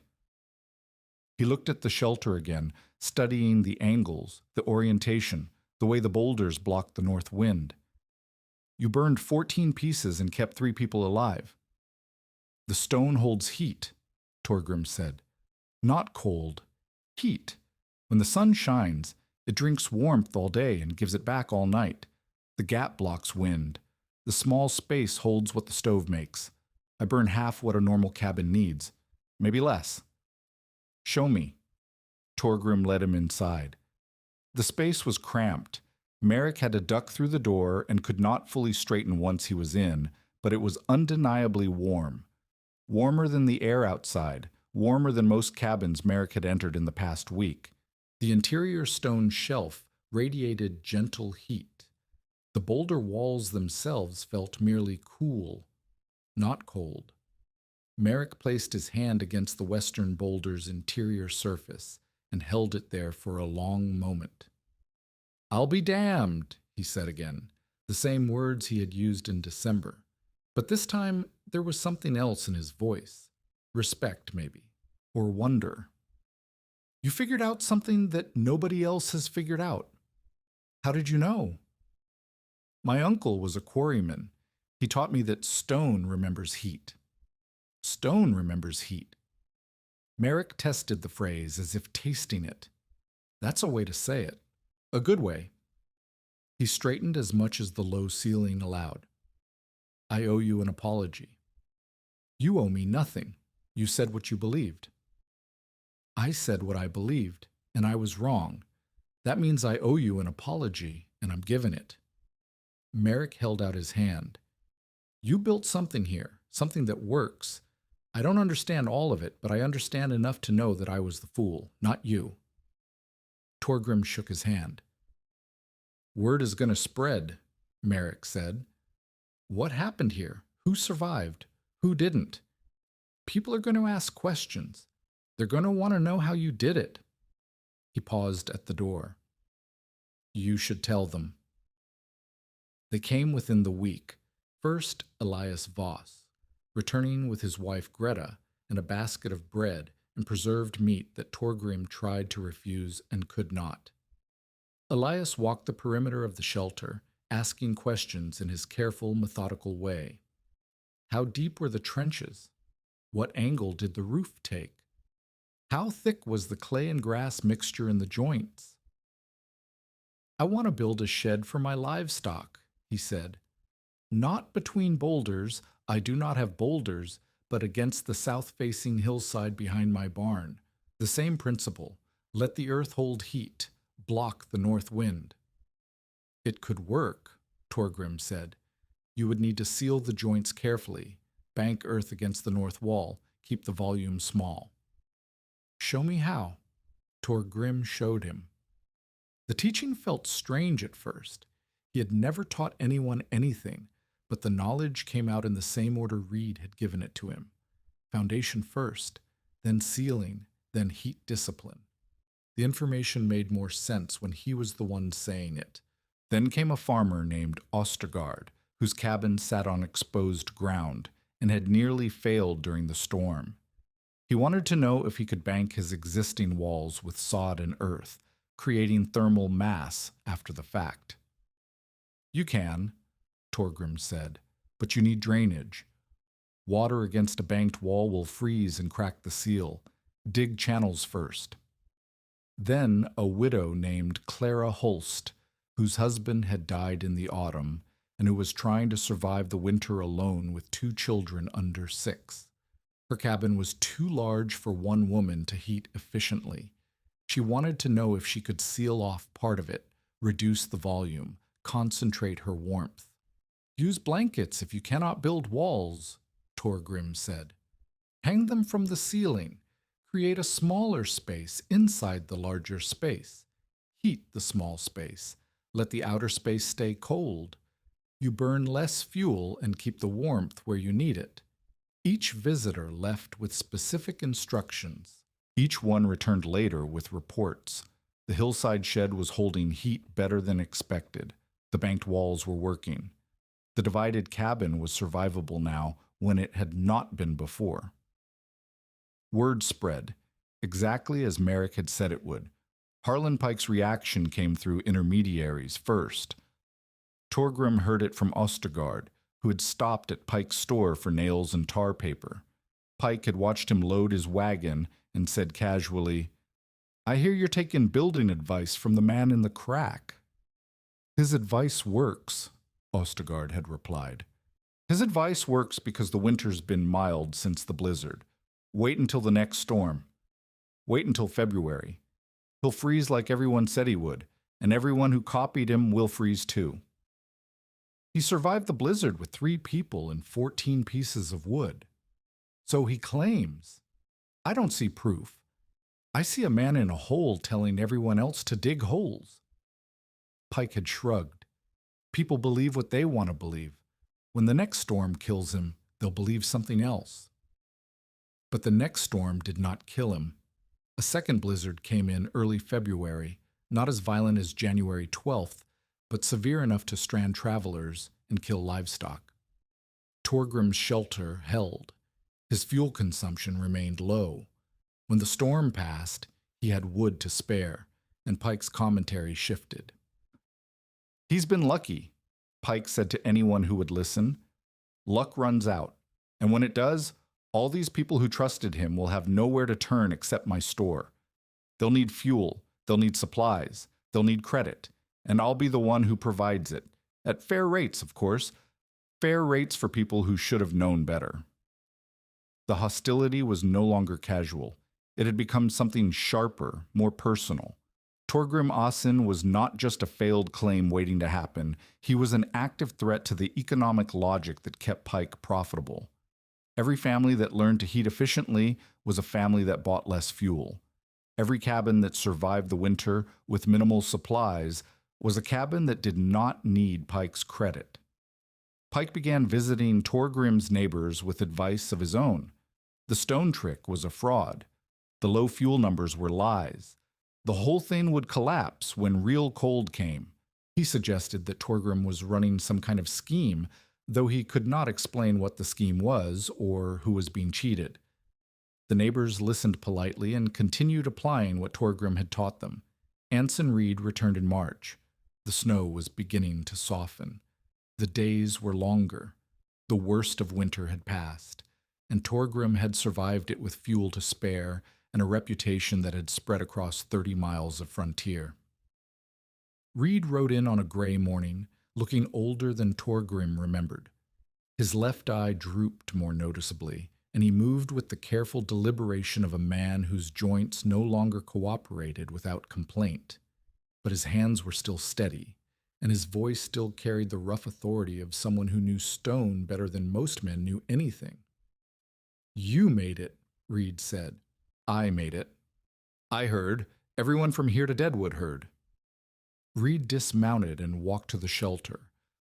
He looked at the shelter again, studying the angles, the orientation, the way the boulders blocked the north wind. "You burned 14 pieces and kept 3 people alive." "The stone holds heat," Torgrim said. "Not cold. Heat. When the sun shines, it drinks warmth all day and gives it back all night. The gap blocks wind. The small space holds what the stove makes. I burn half what a normal cabin needs, maybe less." "Show me." Torgrim led him inside. The space was cramped. Merrick had to duck through the door and could not fully straighten once he was in, but it was undeniably warm. Warmer than the air outside, warmer than most cabins Merrick had entered in the past week. The interior stone shelf radiated gentle heat. The boulder walls themselves felt merely cool, not cold. Merrick placed his hand against the western boulder's interior surface and held it there for a long moment. "I'll be damned," he said again, the same words he had used in December. But this time there was something else in his voice. Respect, maybe, or wonder. "You figured out something that nobody else has figured out. How did you know?" "My uncle was a quarryman. He taught me that stone remembers heat." "Stone remembers heat." Merrick tested the phrase as if tasting it. That's a way to say it. A good way. He straightened as much as the low ceiling allowed. "I owe you an apology." "You owe me nothing. You said what you believed." "I said what I believed, and I was wrong. That means I owe you an apology, and I'm giving it." Merrick held out his hand. "You built something here, something that works. I don't understand all of it, but I understand enough to know that I was the fool, not you." Torgrim shook his hand. "Word is going to spread," Merrick said. "What happened here? Who survived? Who didn't? People are going to ask questions. They're going to want to know how you did it." He paused at the door. "You should tell them." They came within the week. First, Elias Voss, returning with his wife Greta and a basket of bread and preserved meat that Torgrim tried to refuse and could not. Elias walked the perimeter of the shelter, asking questions in his careful, methodical way. How deep were the trenches? What angle did the roof take? How thick was the clay and grass mixture in the joints? "I want to build a shed for my livestock," he said. "Not between boulders. I do not have boulders, but against the south-facing hillside behind my barn. The same principle. Let the earth hold heat, block the north wind." "It could work," Torgrim said. "You would need to seal the joints carefully, bank earth against the north wall, keep the volume small." "Show me how." Torgrim showed him. The teaching felt strange at first. He had never taught anyone anything, but the knowledge came out in the same order Reed had given it to him. Foundation first, then sealing, then heat discipline. The information made more sense when he was the one saying it. Then came a farmer named Ostergaard, whose cabin sat on exposed ground and had nearly failed during the storm. He wanted to know if he could bank his existing walls with sod and earth, creating thermal mass after the fact. You can, Torgrim said, but you need drainage. Water against a banked wall will freeze and crack the seal. Dig channels first. Then a widow named Clara Holst, whose husband had died in the autumn and who was trying to survive the winter alone with 2 children under 6. Her cabin was too large for one woman to heat efficiently. She wanted to know if she could seal off part of it, reduce the volume, concentrate her warmth. Use blankets if you cannot build walls, Torgrim said. Hang them from the ceiling. Create a smaller space inside the larger space. Heat the small space. Let the outer space stay cold. You burn less fuel and keep the warmth where you need it. Each visitor left with specific instructions. Each one returned later with reports. The hillside shed was holding heat better than expected. The banked walls were working. The divided cabin was survivable now when it had not been before. Word spread, exactly as Merrick had said it would. Harlan Pike's reaction came through intermediaries first. Torgrim heard it from Ostergaard, who had stopped at Pike's store for nails and tar paper. Pike had watched him load his wagon and said casually, I hear you're taking building advice from the man in the crack. His advice works, Ostergaard had replied. His advice works because the winter's been mild since the blizzard. Wait until the next storm. Wait until February. He'll freeze like everyone said he would, and everyone who copied him will freeze too. He survived the blizzard with 3 people and 14 pieces of wood. So he claims. I don't see proof. I see a man in a hole telling everyone else to dig holes. Pike had shrugged. People believe what they want to believe. When the next storm kills him, they'll believe something else. But the next storm did not kill him. A second blizzard came in early February, not as violent as January 12th, but severe enough to strand travelers and kill livestock. Torgrim's shelter held. His fuel consumption remained low. When the storm passed, he had wood to spare, and Pike's commentary shifted. He's been lucky, Pike said to anyone who would listen. Luck runs out, and when it does, all these people who trusted him will have nowhere to turn except my store. They'll need fuel, they'll need supplies, they'll need credit, and I'll be the one who provides it. At fair rates, of course. Fair rates for people who should have known better. The hostility was no longer casual. It had become something sharper, more personal. Torgrim Asin was not just a failed claim waiting to happen. He was an active threat to the economic logic that kept Pike profitable. Every family that learned to heat efficiently was a family that bought less fuel. Every cabin that survived the winter with minimal supplies was a cabin that did not need Pike's credit. Pike began visiting Torgrim's neighbors with advice of his own. The stone trick was a fraud. The low fuel numbers were lies. The whole thing would collapse when real cold came. He suggested that Torgrim was running some kind of scheme, though he could not explain what the scheme was or who was being cheated. The neighbors listened politely and continued applying what Torgrim had taught them. Anson Reed returned in March. The snow was beginning to soften. The days were longer. The worst of winter had passed, and Torgrim had survived it with fuel to spare and a reputation that had spread across 30 miles of frontier. Reed rode in on a gray morning, looking older than Torgrim remembered. His left eye drooped more noticeably, and he moved with the careful deliberation of a man whose joints no longer cooperated without complaint. But his hands were still steady, and his voice still carried the rough authority of someone who knew stone better than most men knew anything. You made it, Reed said. I made it. I heard. Everyone from here to Deadwood heard. Reed dismounted and walked to the shelter,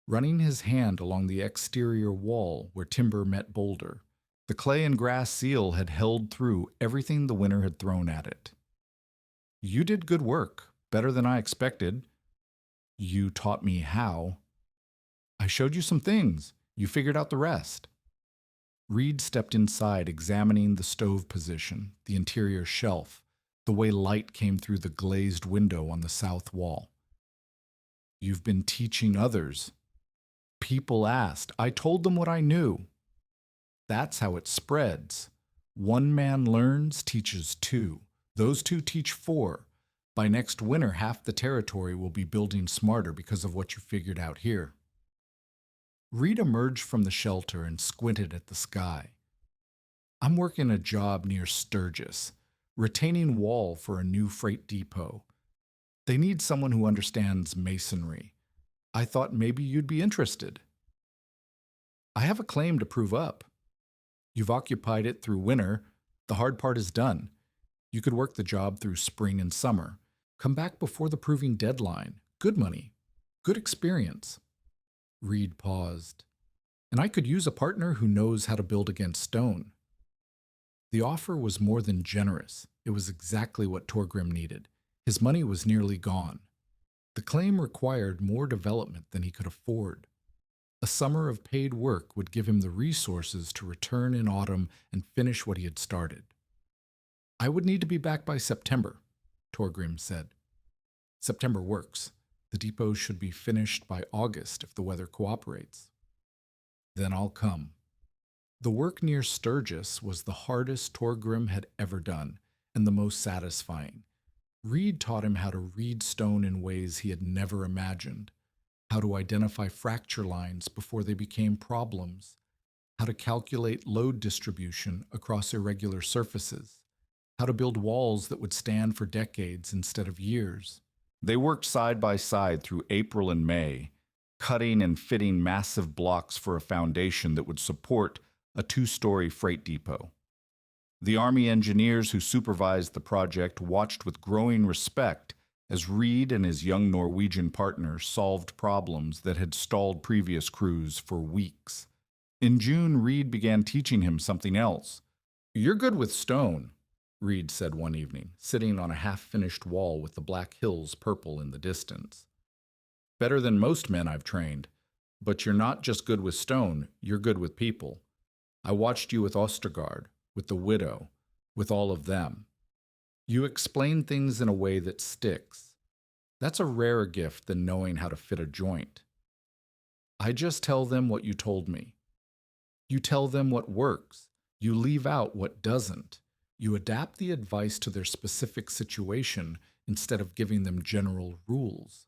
running his hand along the exterior wall where timber met boulder. The clay and grass seal had held through everything the winter had thrown at it. You did good work, better than I expected. You taught me how. I showed you some things. You figured out the rest. Reed stepped inside, examining the stove position, the interior shelf, the way light came through the glazed window on the south wall. You've been teaching others, People asked. I told them what I knew. That's how it spreads. One man learns, teaches two. Those two teach four. By next winter, half the territory will be building smarter because of what you figured out here. Reed emerged from the shelter and squinted at the sky. I'm working a job near Sturgis, retaining wall for a new freight depot. They need someone who understands masonry. I thought maybe you'd be interested. I have a claim to prove up. You've occupied it through winter. The hard part is done. You could work the job through spring and summer. Come back before the proving deadline. Good money. Good experience. Reed paused. And I could use a partner who knows how to build against stone. The offer was more than generous. It was exactly what Torgrim needed. His money was nearly gone. The claim required more development than he could afford. A summer of paid work would give him the resources to return in autumn and finish what he had started. I would need to be back by September, Torgrim said. September works. The depot should be finished by August if the weather cooperates. Then I'll come. The work near Sturgis was the hardest Torgrim had ever done, and the most satisfying. Reed taught him how to read stone in ways he had never imagined, how to identify fracture lines before they became problems, how to calculate load distribution across irregular surfaces, how to build walls that would stand for decades instead of years. They worked side by side through April and May, cutting and fitting massive blocks for a foundation that would support a two-story freight depot. The Army engineers who supervised the project watched with growing respect as Reed and his young Norwegian partner solved problems that had stalled previous crews for weeks. In June, Reed began teaching him something else. "You're good with stone," Reed said one evening, sitting on a half-finished wall with the Black Hills purple in the distance. "Better than most men I've trained. But you're not just good with stone, you're good with people. I watched you with Ostergaard, with the widow, with all of them. You explain things in a way that sticks. That's a rarer gift than knowing how to fit a joint. I just tell them what you told me. You tell them what works. You leave out what doesn't. You adapt the advice to their specific situation instead of giving them general rules."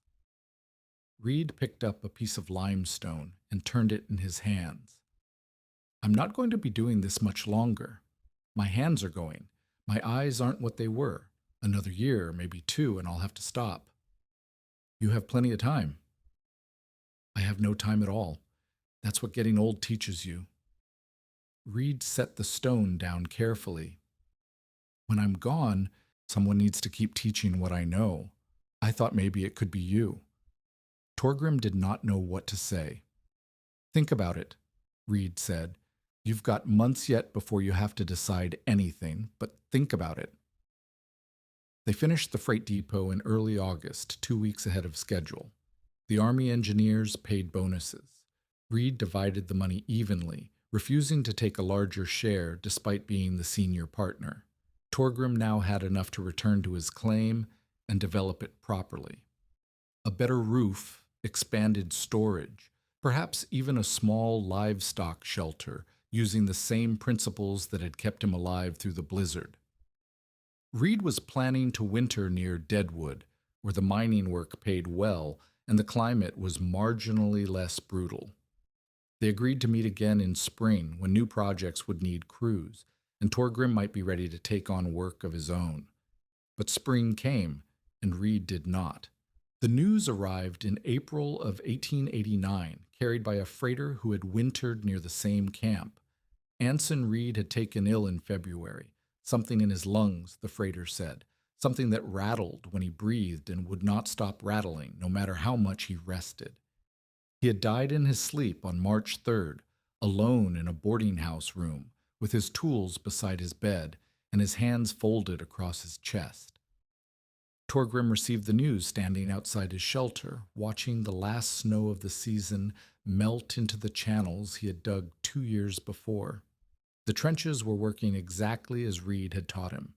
Reed picked up a piece of limestone and turned it in his hands. "I'm not going to be doing this much longer. My hands are going. My eyes aren't what they were. Another year, maybe two, and I'll have to stop." "You have plenty of time." "I have no time at all. That's what getting old teaches you." Reed set the stone down carefully. "When I'm gone, someone needs to keep teaching what I know. I thought maybe it could be you." Torgrim did not know what to say. "Think about it," Reed said. "You've got months yet before you have to decide anything, but think about it." They finished the freight depot in early August, 2 weeks ahead of schedule. The Army engineers paid bonuses. Reed divided the money evenly, refusing to take a larger share despite being the senior partner. Torgrim now had enough to return to his claim and develop it properly. A better roof, expanded storage, perhaps even a small livestock shelter using the same principles that had kept him alive through the blizzard. Reed was planning to winter near Deadwood, where the mining work paid well and the climate was marginally less brutal. They agreed to meet again in spring when new projects would need crews, and Torgrim might be ready to take on work of his own. But spring came, and Reed did not. The news arrived in April of 1889, carried by a freighter who had wintered near the same camp. Anson Reed had taken ill in February. Something in his lungs, the freighter said. Something that rattled when he breathed and would not stop rattling, no matter how much he rested. He had died in his sleep on March 3rd, alone in a boarding house room, with his tools beside his bed and his hands folded across his chest. Torgrim received the news standing outside his shelter, watching the last snow of the season melt into the channels he had dug 2 years before. The trenches were working exactly as Reed had taught him.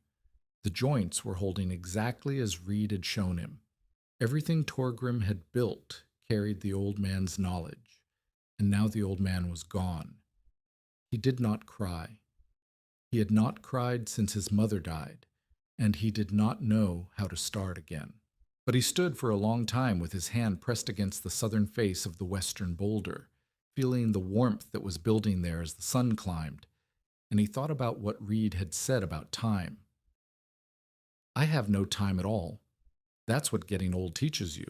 The joints were holding exactly as Reed had shown him. Everything Torgrim had built carried the old man's knowledge. and now the old man was gone. He did not cry. He had not cried since his mother died, and he did not know how to start again. But he stood for a long time with his hand pressed against the southern face of the western boulder, feeling the warmth that was building there as the sun climbed, and he thought about what Reed had said about time. I have no time at all. That's what getting old teaches you.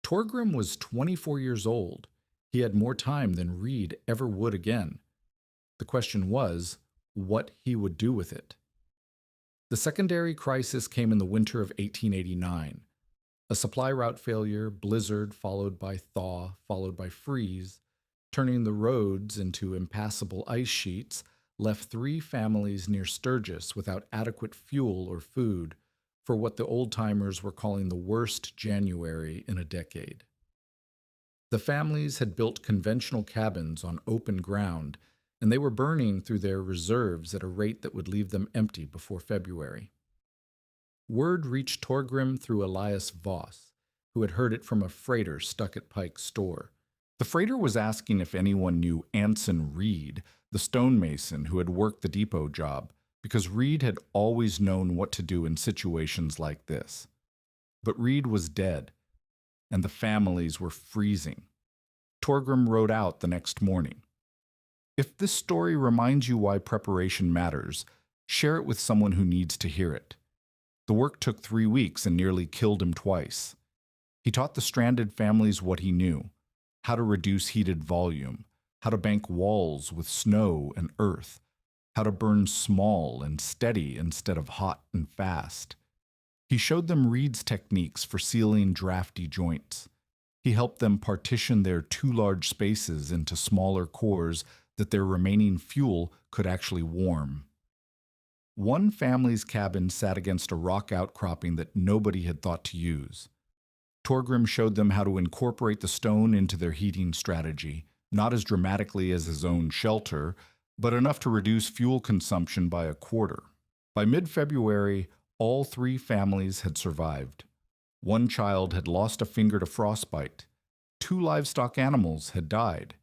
Torgrim was 24 years old. He had more time than Reed ever would again. The question was, what he would do with it. The secondary crisis came in the winter of 1889. A supply route failure, blizzard followed by thaw, followed by freeze, turning the roads into impassable ice sheets, left 3 families near Sturgis without adequate fuel or food for what the old-timers were calling the worst January in a decade. The families had built conventional cabins on open ground, and they were burning through their reserves at a rate that would leave them empty before February. Word reached Torgrim through Elias Voss, who had heard it from a freighter stuck at Pike's store. The freighter was asking if anyone knew Anson Reed, the stonemason who had worked the depot job, because Reed had always known what to do in situations like this. But Reed was dead, and the families were freezing. Torgrim rode out the next morning. If this story reminds you why preparation matters, share it with someone who needs to hear it. The work took 3 weeks and nearly killed him twice. He taught the stranded families what he knew: how to reduce heated volume, how to bank walls with snow and earth, how to burn small and steady instead of hot and fast. He showed them Reed's techniques for sealing drafty joints. He helped them partition their too large spaces into smaller cores that their remaining fuel could actually warm. One family's cabin sat against a rock outcropping that nobody had thought to use. Torgrim showed them how to incorporate the stone into their heating strategy, not as dramatically as his own shelter, but enough to reduce fuel consumption by a quarter. By mid-February, all 3 families had survived. 1 child had lost a finger to frostbite. 2 livestock animals had died.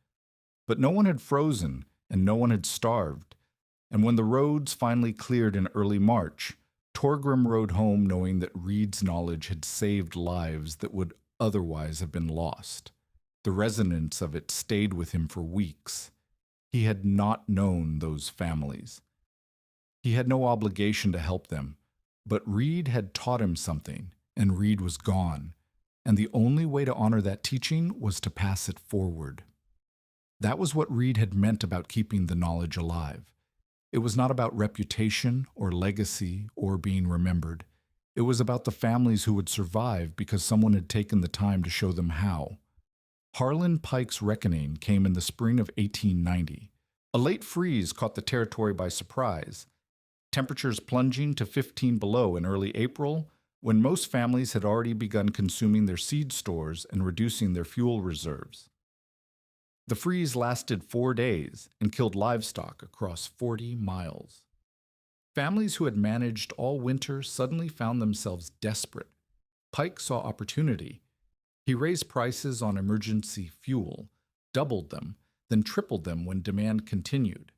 But no one had frozen, and no one had starved. And when the roads finally cleared in early March, Torgrim rode home knowing that Reed's knowledge had saved lives that would otherwise have been lost. The resonance of it stayed with him for weeks. He had not known those families. He had no obligation to help them, but Reed had taught him something, and Reed was gone, and the only way to honor that teaching was to pass it forward. That was what Reed had meant about keeping the knowledge alive. It was not about reputation or legacy or being remembered. It was about the families who would survive because someone had taken the time to show them how. Harlan Pike's reckoning came in the spring of 1890. A late freeze caught the territory by surprise. Temperatures plunging to 15 below in early April, when most families had already begun consuming their seed stores and reducing their fuel reserves. The freeze lasted 4 days and killed livestock across 40 miles. Families who had managed all winter suddenly found themselves desperate. Pike saw opportunity. He raised prices on emergency fuel, doubled them, then tripled them when demand continued.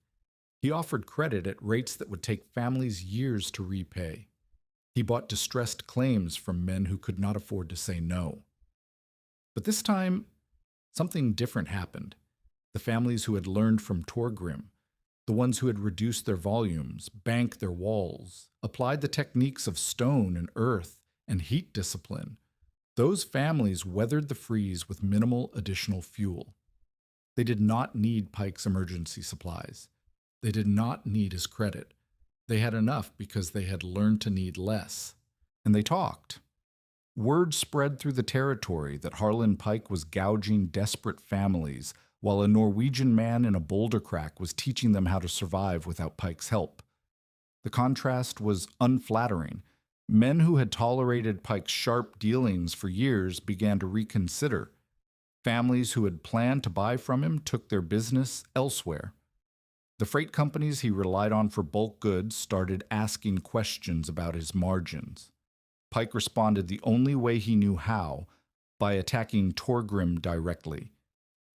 He offered credit at rates that would take families years to repay. He bought distressed claims from men who could not afford to say no. But this time, something different happened. The families who had learned from Torgrim, the ones who had reduced their volumes, banked their walls, applied the techniques of stone and earth and heat discipline, those families weathered the freeze with minimal additional fuel. They did not need Pike's emergency supplies. They did not need his credit. They had enough because they had learned to need less. And they talked. Word spread through the territory that Harlan Pike was gouging desperate families, while a Norwegian man in a boulder crack was teaching them how to survive without Pike's help. The contrast was unflattering. Men who had tolerated Pike's sharp dealings for years began to reconsider. Families who had planned to buy from him took their business elsewhere. The freight companies he relied on for bulk goods started asking questions about his margins. Pike responded the only way he knew how, by attacking Torgrim directly.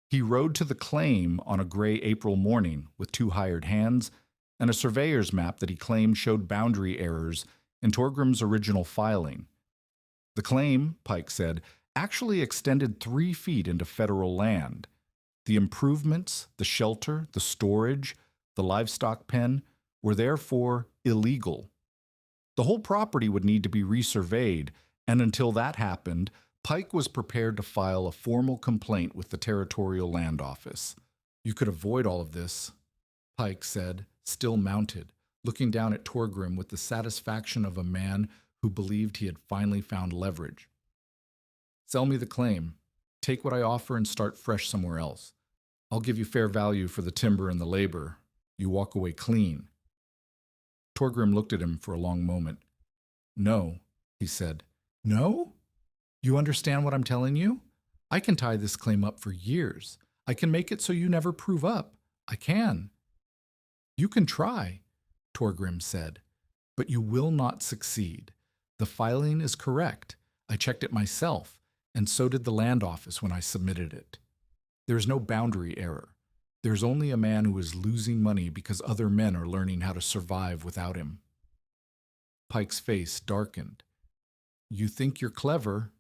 He rode to the claim on a gray April morning with two hired hands and a surveyor's map that he claimed showed boundary errors in Torgrim's original filing. The claim, Pike said, actually extended 3 feet into federal land. The improvements, the shelter, the storage, the livestock pen were therefore illegal. The whole property would need to be resurveyed, and until that happened, Pike was prepared to file a formal complaint with the Territorial Land Office. You could avoid all of this, Pike said, still mounted, looking down at Torgrim with the satisfaction of a man who believed he had finally found leverage. Sell me the claim. Take what I offer and start fresh somewhere else. I'll give you fair value for the timber and the labor. You walk away clean. Torgrim looked at him for a long moment. No, he said. No? You understand what I'm telling you? I can tie this claim up for years. I can make it so you never prove up. I can. You can try, Torgrim said, but you will not succeed. The filing is correct. I checked it myself, and so did the land office when I submitted it. There's no boundary error. There's only a man who is losing money because other men are learning how to survive without him. Pike's face darkened. You think you're clever.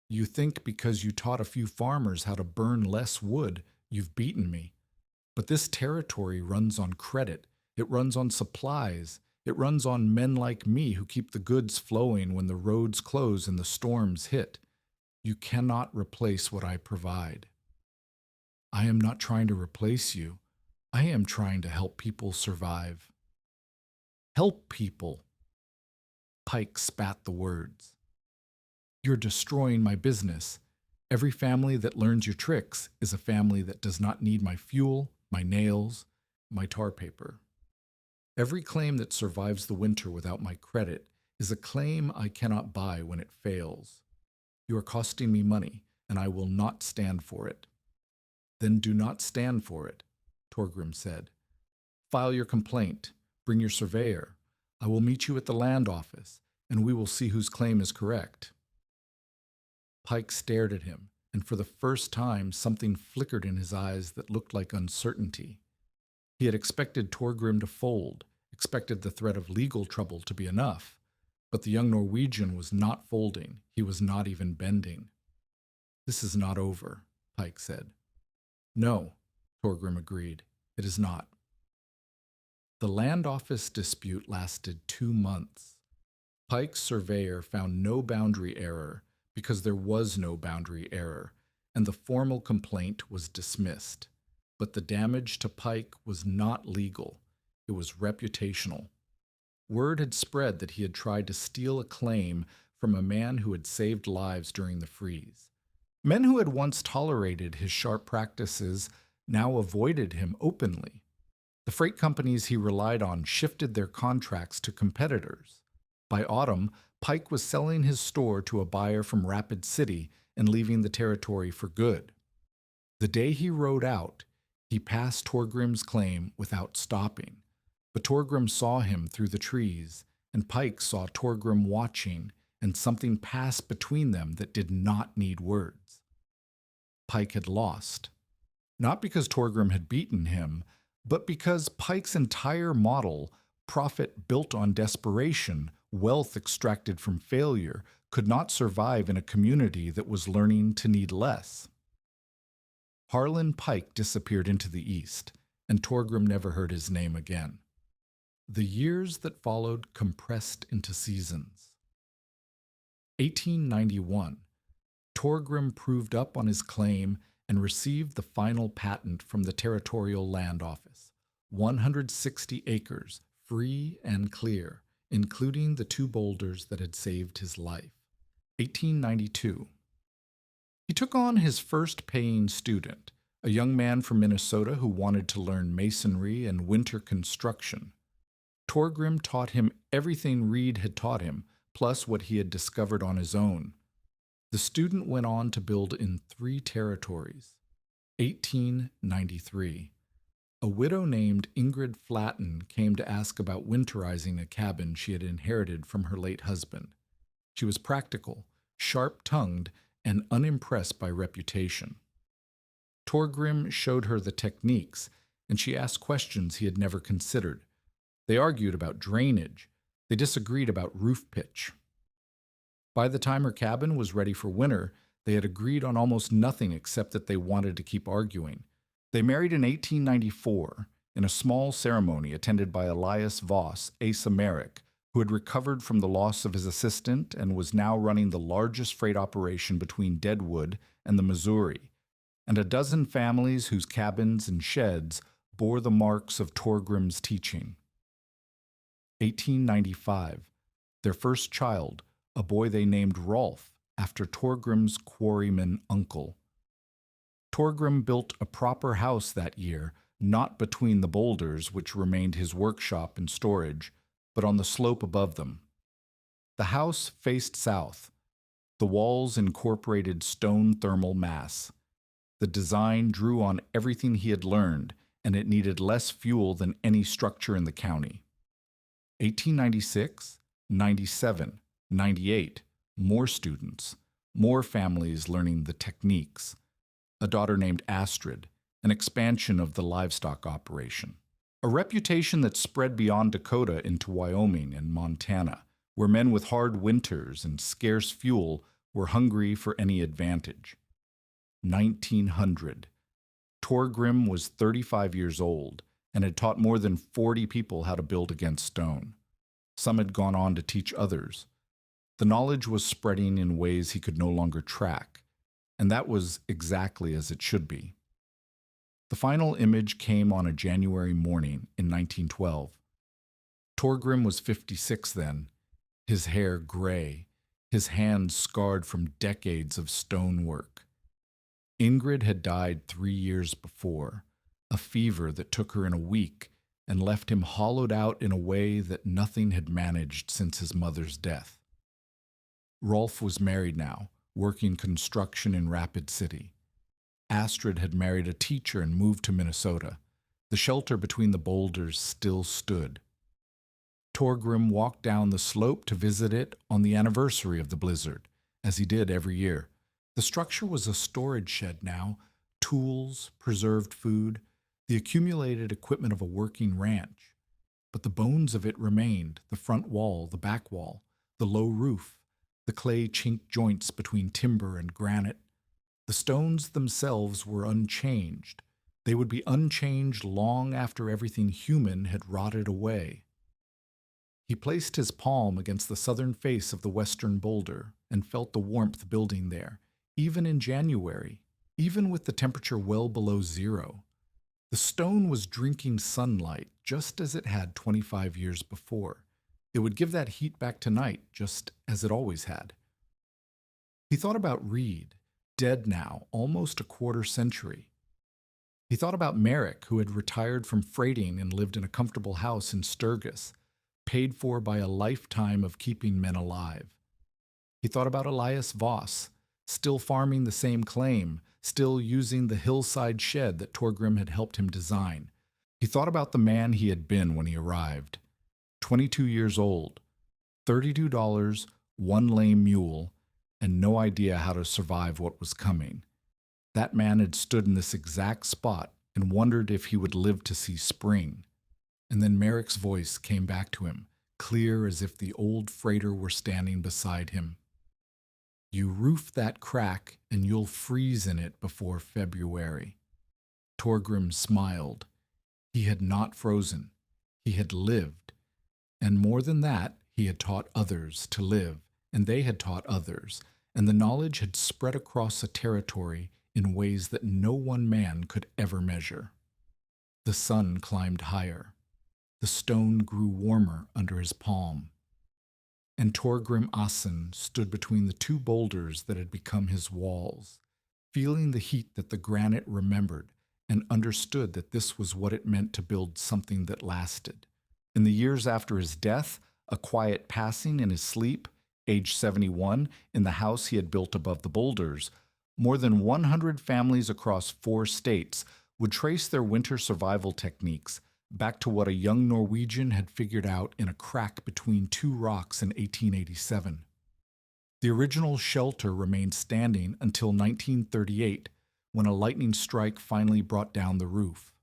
You think because you taught a few farmers how to burn less wood, you've beaten me. But this territory runs on credit. It runs on supplies. It runs on men like me who keep the goods flowing when the roads close and the storms hit. You cannot replace what I provide. I am not trying to replace you. I am trying to help people survive. Help people. Pike spat the words. You're destroying my business. Every family that learns your tricks is a family that does not need my fuel, my nails, my tar paper. Every claim that survives the winter without my credit is a claim I cannot buy when it fails. You are costing me money, and I will not stand for it. Then do not stand for it, Torgrim said. File your complaint. Bring your surveyor. I will meet you at the land office, and we will see whose claim is correct. Pike stared at him, and for the first time something flickered in his eyes that looked like uncertainty. He had expected Torgrim to fold, expected the threat of legal trouble to be enough, but the young Norwegian was not folding. He was not even bending. This is not over, Pike said. No, Torgrim agreed. It is not. The land office dispute lasted 2 months. Pike's surveyor found no boundary error because there was no boundary error, and the formal complaint was dismissed. But the damage to Pike was not legal. It was reputational. Word had spread that he had tried to steal a claim from a man who had saved lives during the freeze. Men who had once tolerated his sharp practices now avoided him openly. The freight companies he relied on shifted their contracts to competitors. By autumn, Pike was selling his store to a buyer from Rapid City and leaving the territory for good. The day he rode out, he passed Torgrim's claim without stopping. But Torgrim saw him through the trees, and Pike saw Torgrim watching, and something passed between them that did not need words. Pike had lost. Not because Torgrim had beaten him, but because Pike's entire model, profit built on desperation, wealth extracted from failure, could not survive in a community that was learning to need less. Harlan Pike disappeared into the east, and Torgrim never heard his name again. The years that followed compressed into seasons. 1891. Torgrim proved up on his claim and received the final patent from the Territorial Land Office, 160 acres, free and clear, including the 2 boulders that had saved his life. 1892. He took on his first paying student, a young man from Minnesota who wanted to learn masonry and winter construction. Torgrim taught him everything Reed had taught him, plus what he had discovered on his own. The student went on to build in 3 territories. 1893. A widow named Ingrid Flatten came to ask about winterizing a cabin she had inherited from her late husband. She was practical, sharp-tongued, and unimpressed by reputation. Torgrim showed her the techniques, and she asked questions he had never considered. They argued about drainage. They disagreed about roof pitch. By the time her cabin was ready for winter, they had agreed on almost nothing except that they wanted to keep arguing. They married in 1894 in a small ceremony attended by Elias Voss, Asa Merrick, who had recovered from the loss of his assistant and was now running the largest freight operation between Deadwood and the Missouri, and a dozen families whose cabins and sheds bore the marks of Torgrim's teaching. 1895, their first child, a boy they named Rolf, after Torgrim's quarryman uncle. Torgrim built a proper house that year, not between the boulders, which remained his workshop and storage, but on the slope above them. The house faced south. The walls incorporated stone thermal mass. The design drew on everything he had learned, and it needed less fuel than any structure in the county. 1896, 97, 98, more students, more families learning the techniques. A daughter named Astrid, an expansion of the livestock operation. A reputation that spread beyond Dakota into Wyoming and Montana, where men with hard winters and scarce fuel were hungry for any advantage. 1900. Torgrim was 35 years old and had taught more than 40 people how to build against stone. Some had gone on to teach others. The knowledge was spreading in ways he could no longer track, and that was exactly as it should be. The final image came on a January morning in 1912. Torgrim was 56 then, his hair gray, his hands scarred from decades of stonework. Ingrid had died 3 years before, a fever that took her in a week and left him hollowed out in a way that nothing had managed since his mother's death. Rolf was married now, working construction in Rapid City. Astrid had married a teacher and moved to Minnesota. The shelter between the boulders still stood. Torgrim walked down the slope to visit it on the anniversary of the blizzard, as he did every year. The structure was a storage shed now, tools, preserved food, the accumulated equipment of a working ranch. But the bones of it remained, the front wall, the back wall, the low roof, the clay chinked joints between timber and granite. The stones themselves were unchanged. They would be unchanged long after everything human had rotted away. He placed his palm against the southern face of the western boulder and felt the warmth building there, even in January, even with the temperature well below zero. The stone was drinking sunlight just as it had 25 years before. It would give that heat back tonight, just as it always had. He thought about Reed, dead now, almost a quarter century. He thought about Merrick, who had retired from freighting and lived in a comfortable house in Sturgis, paid for by a lifetime of keeping men alive. He thought about Elias Voss, still farming the same claim, still using the hillside shed that Torgrim had helped him design. He thought about the man he had been when he arrived. 22 years old, $32, one lame mule, and no idea how to survive what was coming. That man had stood in this exact spot and wondered if he would live to see spring. And then Merrick's voice came back to him, clear as if the old freighter were standing beside him. You roof that crack and you'll freeze in it before February. Torgrim smiled. He had not frozen. He had lived. And more than that, he had taught others to live, and they had taught others, and the knowledge had spread across a territory in ways that no one man could ever measure. The sun climbed higher. The stone grew warmer under his palm. And Torgrim Assen stood between the two boulders that had become his walls, feeling the heat that the granite remembered, and understood that this was what it meant to build something that lasted. In the years after his death, a quiet passing in his sleep, age 71, in the house he had built above the boulders, more than 100 families across 4 states would trace their winter survival techniques back to what a young Norwegian had figured out in a crack between 2 rocks in 1887. The original shelter remained standing until 1938, when a lightning strike finally brought down the roof.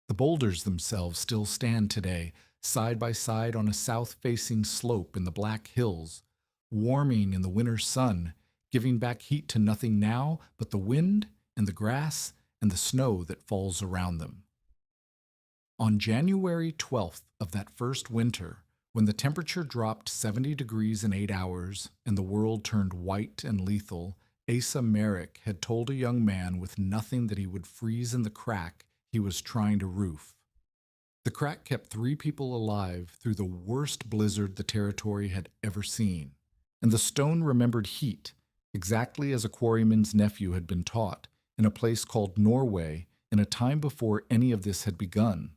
The boulders themselves still stand today, side by side on a south-facing slope in the Black Hills, warming in the winter sun, giving back heat to nothing now but the wind and the grass and the snow that falls around them. On January 12th of that first winter, when the temperature dropped 70 degrees in 8 hours and the world turned white and lethal, Asa Merrick had told a young man with nothing that he would freeze in the crack he was trying to roof. The crack kept 3 people alive through the worst blizzard the territory had ever seen, and the stone remembered heat, exactly as a quarryman's nephew had been taught, in a place called Norway in a time before any of this had begun.